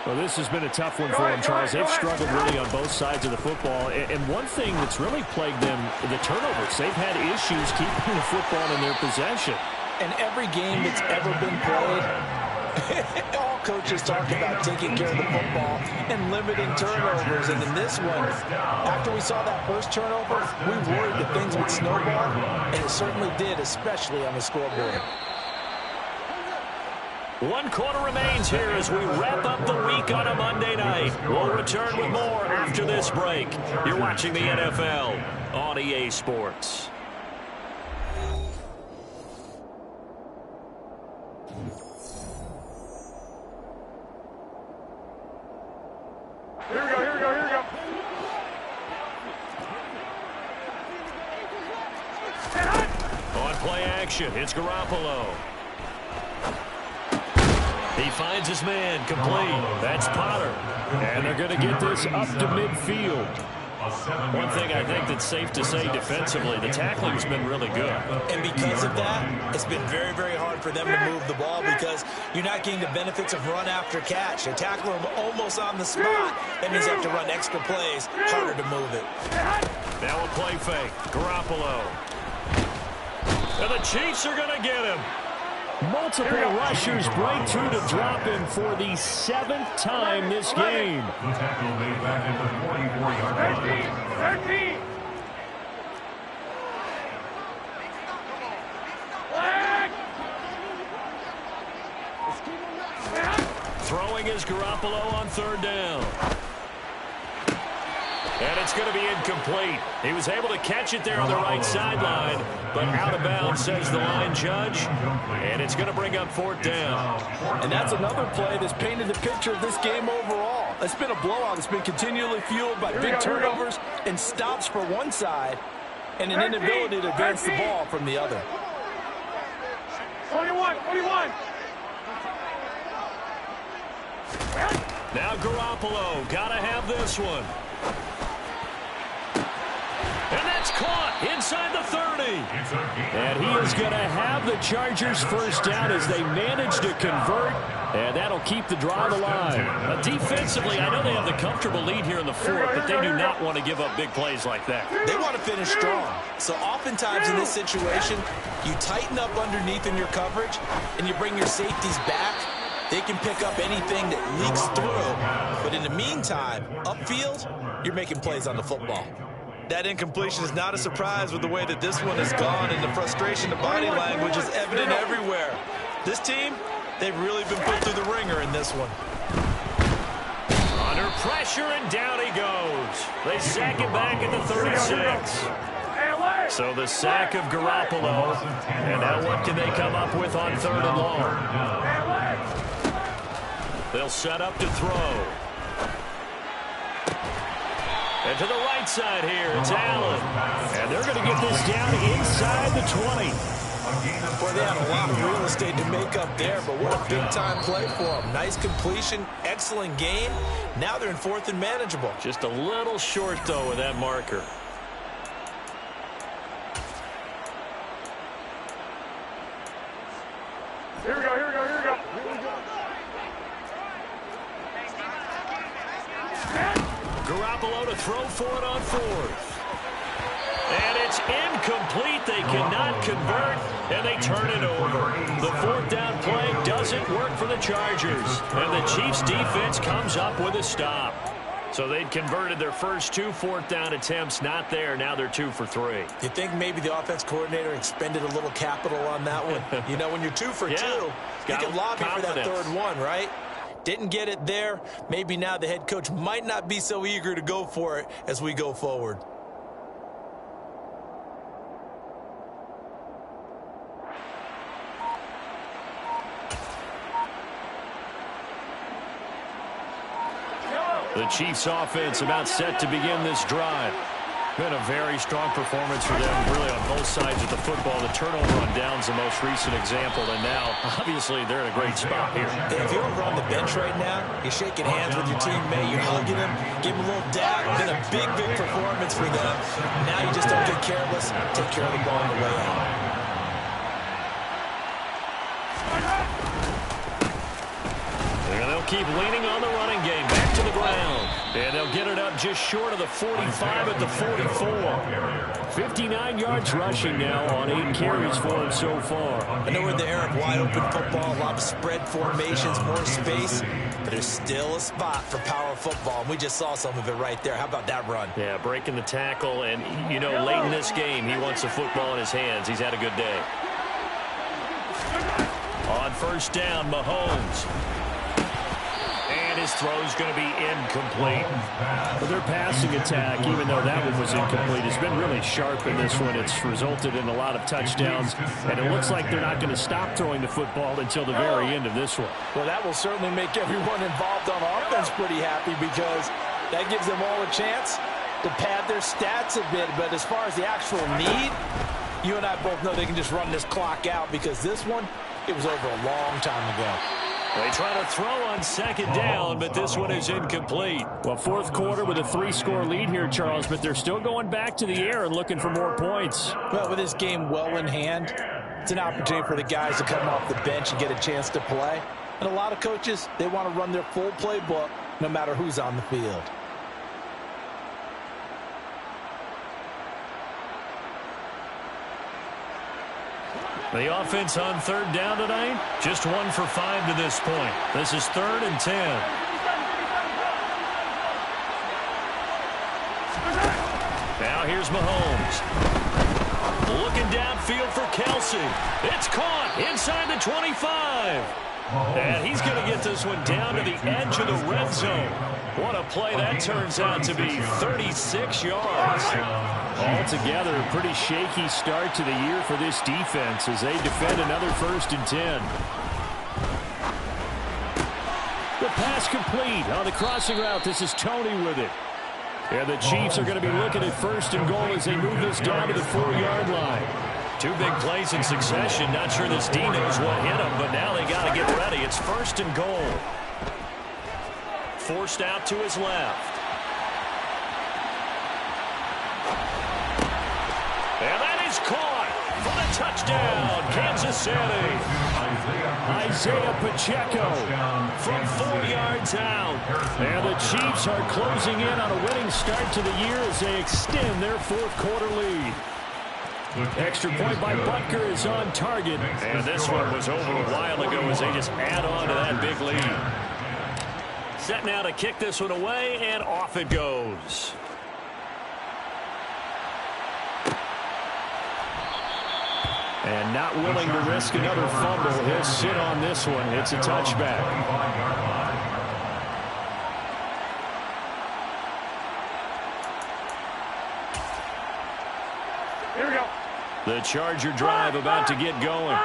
Well, this has been a tough one for them, Charles. They've struggled really on both sides of the football. And one thing that's really plagued them, the turnovers. They've had issues keeping the football in their possession. And every game that's ever been played, all coaches talk about taking care of the football and limiting turnovers. And in this one, after we saw that first turnover, we worried that things would snowball, and it certainly did, especially on the scoreboard. 1 quarter remains here as we wrap up the week on a Monday night. We'll return with more after this break. You're watching the NFL on EA Sports. Here we go, here we go, here we go. On play action, it's Garoppolo. He finds his man, complete. That's Potter. And they're going to get this up to midfield. One thing I think that's safe to say defensively, the tackling's been really good. And because of that, it's been very, very hard for them to move the ball because you're not getting the benefits of run after catch. They tackle them almost on the spot. That means they have to run extra plays, harder to move it. Now a play fake. Garoppolo. And the Chiefs are going to get him. Multiple rushers break through to drop him for the 7th time this game. The tackle made back at the 44-yard line. 13. Flag. Throwing is Garoppolo on 3rd down. And it's going to be incomplete. He was able to catch it there on the right sideline, but out of bounds, says the line judge. And it's going to bring up 4th down. And that's another play that's painted the picture of this game overall. It's been a blowout. It's been continually fueled by big turnovers and stops for one side and an inability to advance the ball from the other. 21, 21. Now Garoppolo, got to have this one. And that's caught inside the 30. And he is going to have the Chargers first down as they manage to convert, and that'll keep the drive alive. Defensively, I know they have the comfortable lead here in the 4th, but they do not want to give up big plays like that. They want to finish strong. So oftentimes in this situation, you tighten up underneath in your coverage, and you bring your safeties back. They can pick up anything that leaks through. But in the meantime, upfield, you're making plays on the football. That incompletion is not a surprise with the way that this one has gone, and the frustration, the body language is evident everywhere. This team, they've really been put through the ringer in this one. Under pressure, and down he goes. They sack it back at the 36. So the sack of Garoppolo. And now what can they come up with on 3rd and long? They'll set up to throw. And to the right side here, it's Allen. And they're going to get this down inside the 20. Boy, they had a lot of real estate to make up there, but what a big-time play for them. Nice completion, excellent game. Now they're in 4th and manageable. Just a little short, though, with that marker. Here we go, here we go, here we go. Garoppolo to throw for it on 4th. And it's incomplete. They cannot convert, and they turn it over. The 4th down play doesn't work for the Chargers. And the Chiefs' defense comes up with a stop. So they'd converted their first 2 4th down attempts. Not there. Now they're 2 for 3. You think maybe the offense coordinator expended a little capital on that one? You know, when you're 2 for 2, you can lobby for that 3rd one, right? Didn't get it there. Maybe now the head coach might not be so eager to go for it as we go forward. The Chiefs offense about set to begin this drive. Been a very strong performance for them, really, on both sides of the football. The turnover on downs the most recent example, and now, obviously, they're in a great spot here. If you're over on the bench right now, you're shaking hands with your teammate, you're hugging him, give him a little dab. Been a big, big performance for them. Now you just don't get careless, take care of the ball on the way out. And they'll keep leaning on the running game. Back to the ground. And they'll get it up just short of the 45 at the 44. 59 yards rushing now on 8 carries for him so far. I know we're in the era of wide-open football, a lot of spread formations, more space, but there's still a spot for power football, and we just saw some of it right there. How about that run? Yeah, breaking the tackle, and, you know, late in this game, he wants the football in his hands. He's had a good day. On 1st down, Mahomes. And his throw's going to be incomplete. Well, their passing attack, even though that one was incomplete, has been really sharp in this one. It's resulted in a lot of touchdowns, and it looks like they're not going to stop throwing the football until the very end of this one. Well, that will certainly make everyone involved on offense pretty happy because that gives them all a chance to pad their stats a bit. But as far as the actual need, you and I both know they can just run this clock out because this one, it was over a long time ago. They try to throw on second down, but this one is incomplete. Well, fourth quarter with a 3-score lead here, Charles, but they're still going back to the air and looking for more points. Well, with this game well in hand, it's an opportunity for the guys to come off the bench and get a chance to play. And a lot of coaches, they want to run their full playbook no matter who's on the field. The offense on third down tonight, just 1 for 5 to this point. This is 3rd and 10. Now here's Mahomes. Looking downfield for Kelsey. It's caught inside the 25. And he's going to get this one down to the edge of the red zone. What a play that turns out to be, 36 yards. Altogether, a pretty shaky start to the year for this defense as they defend another 1st and 10. The pass complete on the crossing route. This is Tony with it. And the Chiefs are going to be looking at 1st and goal as they move this down to the 4-yard line. 2 big plays in succession. Not sure this D knows what hit him, but now they got to get ready. It's 1st and goal. Forced out to his left. And that is caught for the touchdown, Kansas City. Isaiah Pacheco From 4 yards out. And the Chiefs are closing in on a winning start to the year as they extend their 4th quarter lead. Extra point by Butker is on target. And this one was over a while ago as they just add on to that big lead. Set now to kick this one away, and off it goes. And not willing to risk another fumble. He'll sit on this one. It's a touchback. Here we go. The Charger drive about to get going.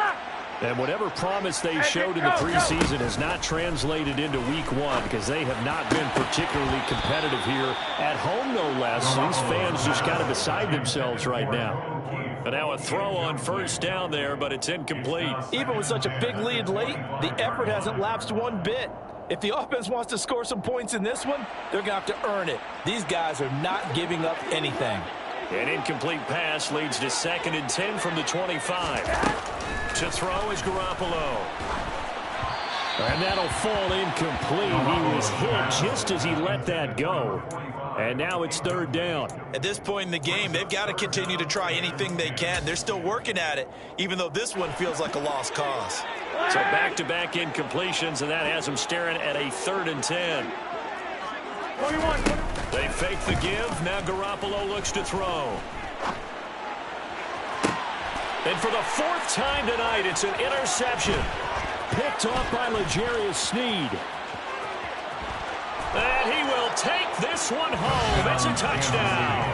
And whatever promise they showed in the preseason has not translated into week 1 because they have not been particularly competitive here at home, no less. These fans just kind of beside themselves right now. And now a throw on 1st down there, but it's incomplete. Even with such a big lead late, the effort hasn't lapsed one bit. If the offense wants to score some points in this one, they're going to have to earn it. These guys are not giving up anything. An incomplete pass leads to 2nd and 10 from the 25. To throw is Garoppolo. And that'll fall incomplete. He was hit just as he let that go. And now it's 3rd down. At this point in the game, they've got to continue to try anything they can. They're still working at it, even though this one feels like a lost cause. So back-to-back incompletions, and that has them staring at a 3rd and 10. 21. They fake the give. Now Garoppolo looks to throw. And for the 4th time tonight, it's an interception. Picked off by L'Jarius Sneed. And he will take this one home. It's a touchdown.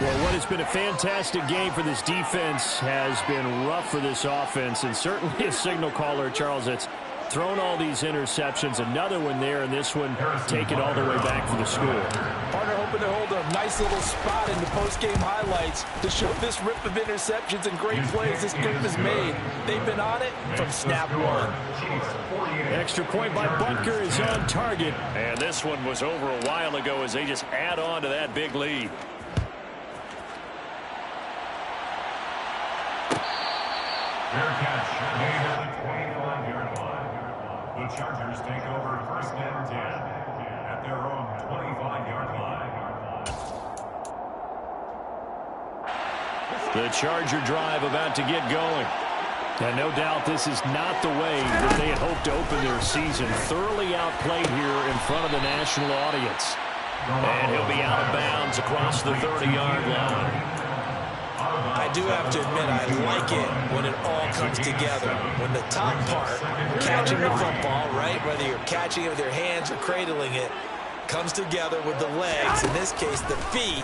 Well, what has been a fantastic game for this defense has been rough for this offense, and certainly a signal caller, Charles, that's thrown all these interceptions. Another one there, and this one take it all the way back for the score. Partner hoping to hold a nice little spot in the post-game highlights to show this rip of interceptions and great plays this group has made. They've been on it from snap 1. Extra point by Butker is on target. And this one was over a while ago as they just add on to that big lead. Fair catch made at the 25-yard line. The Chargers take over 1st and 10 at their own 25-yard line. The Charger drive about to get going. And no doubt this is not the way that they had hoped to open their season. Thoroughly outplayed here in front of the national audience. And he'll be out of bounds across the 30-yard line. I do have to admit, I like it when it all comes together. When the top part, catching the football, right, whether you're catching it with your hands or cradling it, comes together with the legs, in this case the feet,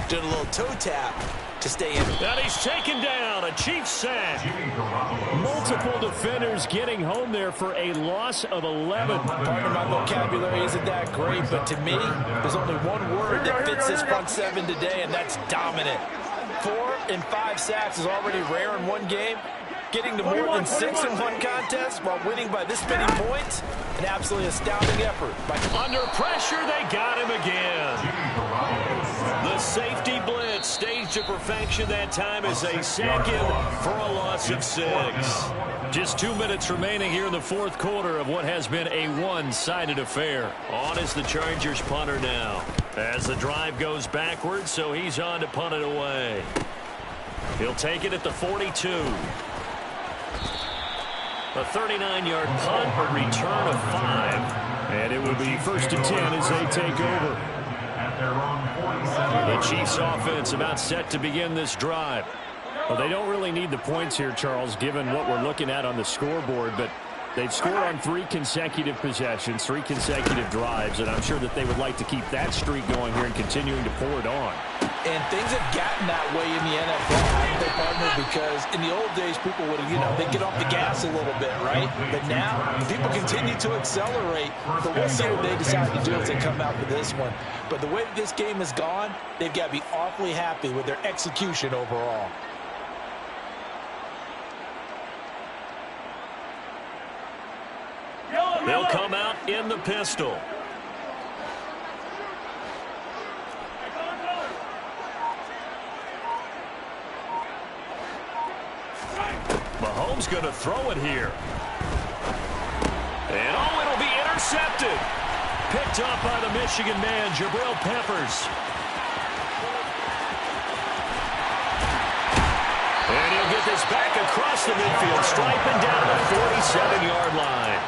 doing a little toe tap to stay in. And he's taken down, a Chiefs sack. Multiple defenders getting home there for a loss of 11. Pardon my vocabulary isn't that great, but to me, there's only one word that fits this front seven today, and that's dominant. 4 and 5 sacks is already rare in one game. Getting to more than 6 in one contest while winning by this many points, an absolutely astounding effort. Under pressure, they got him again. The safety blitz staged to perfection that time as they sack him for a loss of 6. Just 2 minutes remaining here in the fourth quarter of what has been a one-sided affair. On is the Chargers punter now. As the drive goes backwards, so he's on to punt it away. He'll take it at the 42. A 39-yard punt, a return of 5. And it will be 1st and 10 as they take over. The Chiefs offense about set to begin this drive. Well, they don't really need the points here, Charles, given what we're looking at on the scoreboard, but they've scored on 3 consecutive possessions, 3 consecutive drives, and I'm sure that they would like to keep that streak going here and continuing to pour it on. And things have gotten that way in the NFL, haven't they, partner? Because in the old days, people would have, they'd get off the gas a little bit, right? But now, people continue to accelerate. But we'll see what they decide to do as they come out with this one. But the way that this game has gone, they've got to be awfully happy with their execution overall. They'll come out in the pistol. Mahomes going to throw it here. And it'll be intercepted. Picked up by the Michigan man, Jabril Peppers. And he'll get this back across the midfield, striping down the 47-yard line.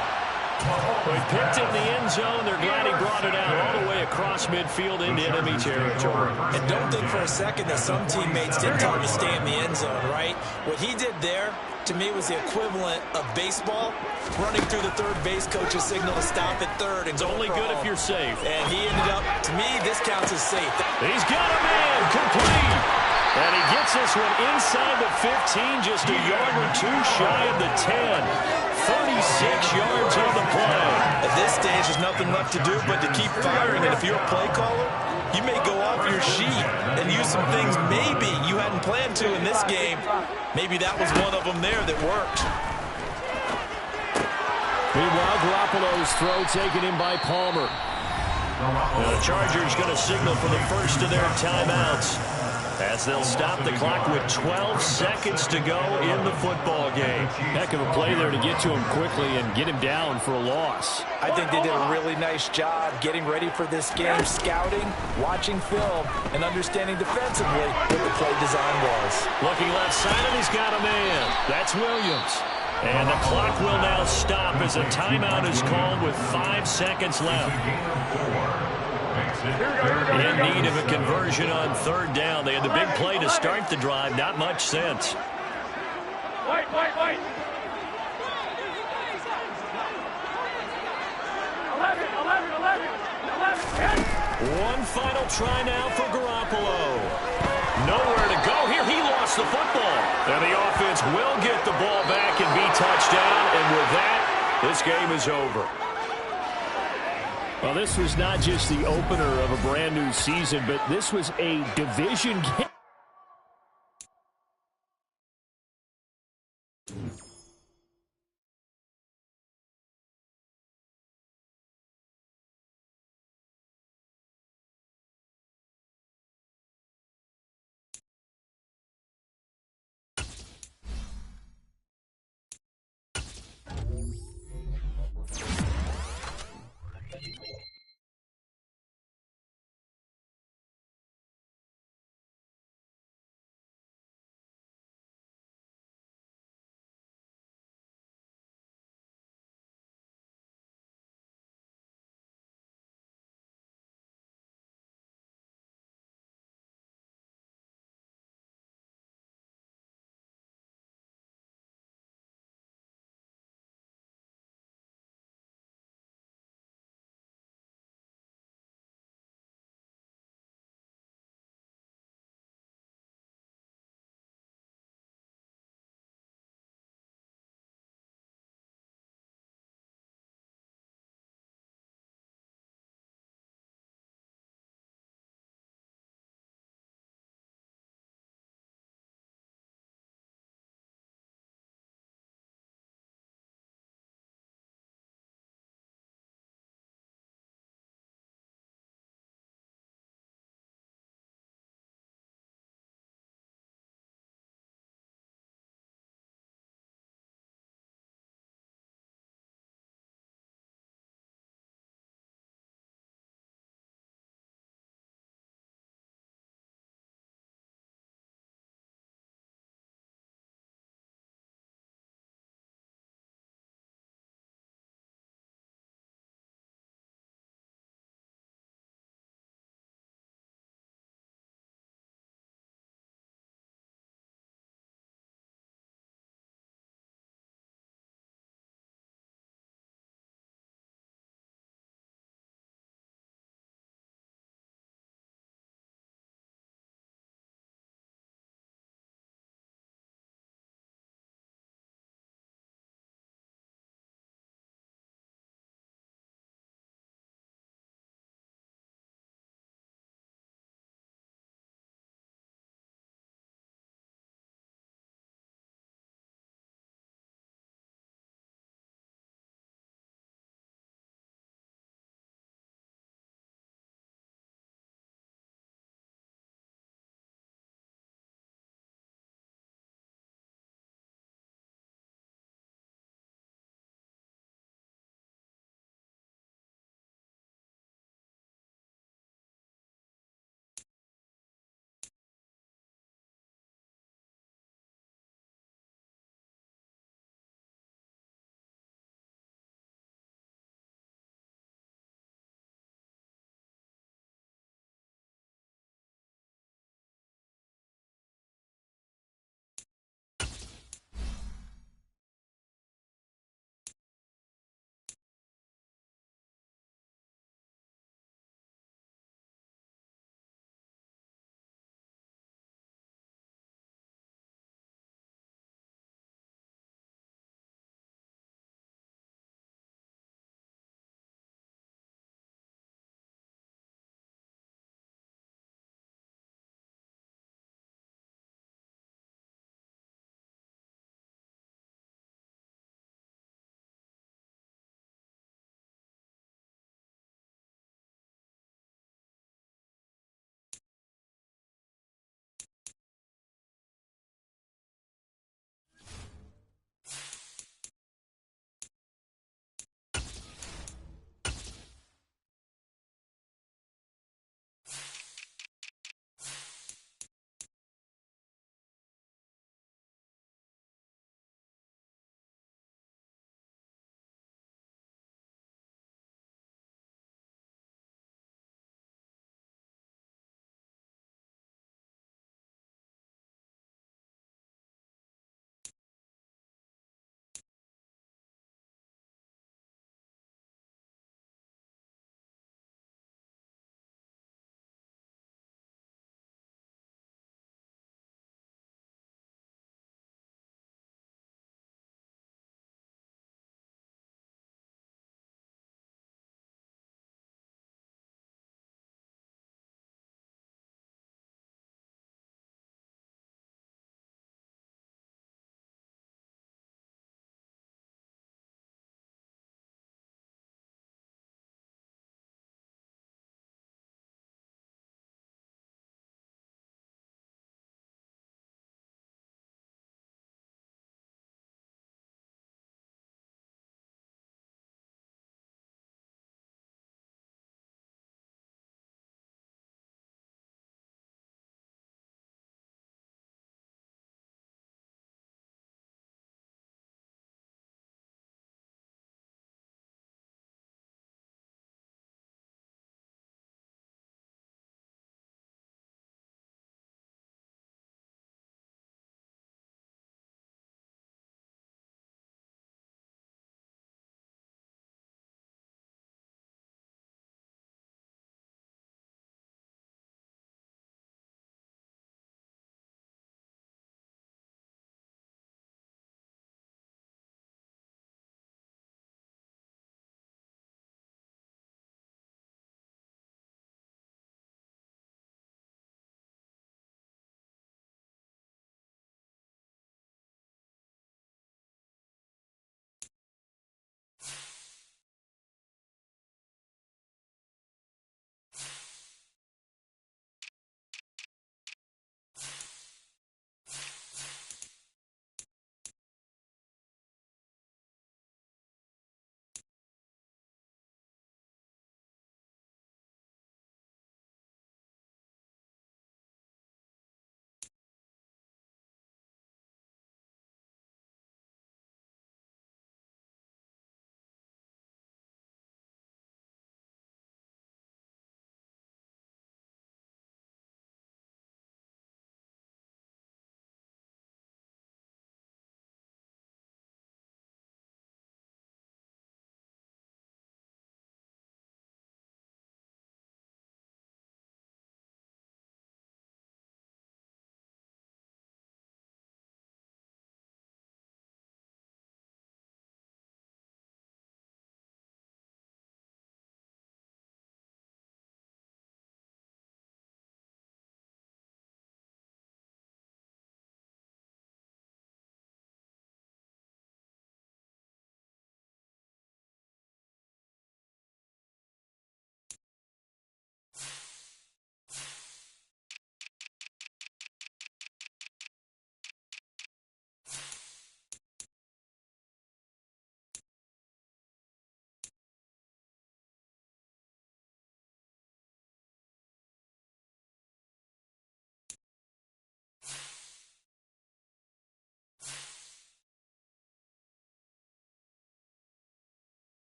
He picked it in the end zone. They're glad he brought it out all the way across midfield into enemy territory. And don't think for a second that some teammates didn't tell him to stay in the end zone, right? What he did there, to me, was the equivalent of baseball running through the third base coach's signal to stop at third. And it's only good if you're safe. And he ended up, to me, this counts as safe. He's got a man complete. And he gets this one inside the 15, just a yard or 2 shy of the 10. 36 yards on the play. At this stage, there's nothing left to do but to keep firing. And if you're a play caller, you may go off your sheet and use some things maybe you hadn't planned to in this game. Maybe that was one of them there that worked. Meanwhile, Garoppolo's throw taken in by Palmer. The Chargers going to signal for the first of their timeouts as they'll stop the clock with 12 seconds to go in the football game. Heck of a play there to get to him quickly and get him down for a loss. I think they did a really nice job getting ready for this game, scouting, watching film, and understanding defensively what the play design was. Looking left side, and he's got a man. That's Williams. And the clock will now stop as a timeout is called with 5 seconds left. In need of a conversion on 3rd down. They had the big play to start the drive. Not much sense. Wait. 11. One final try now for Garoppolo. Nowhere to go here. He lost the football. And the offense will get the ball back and be touchdown. And with that, this game is over. Well, this was not just the opener of a brand new season, but this was a division game.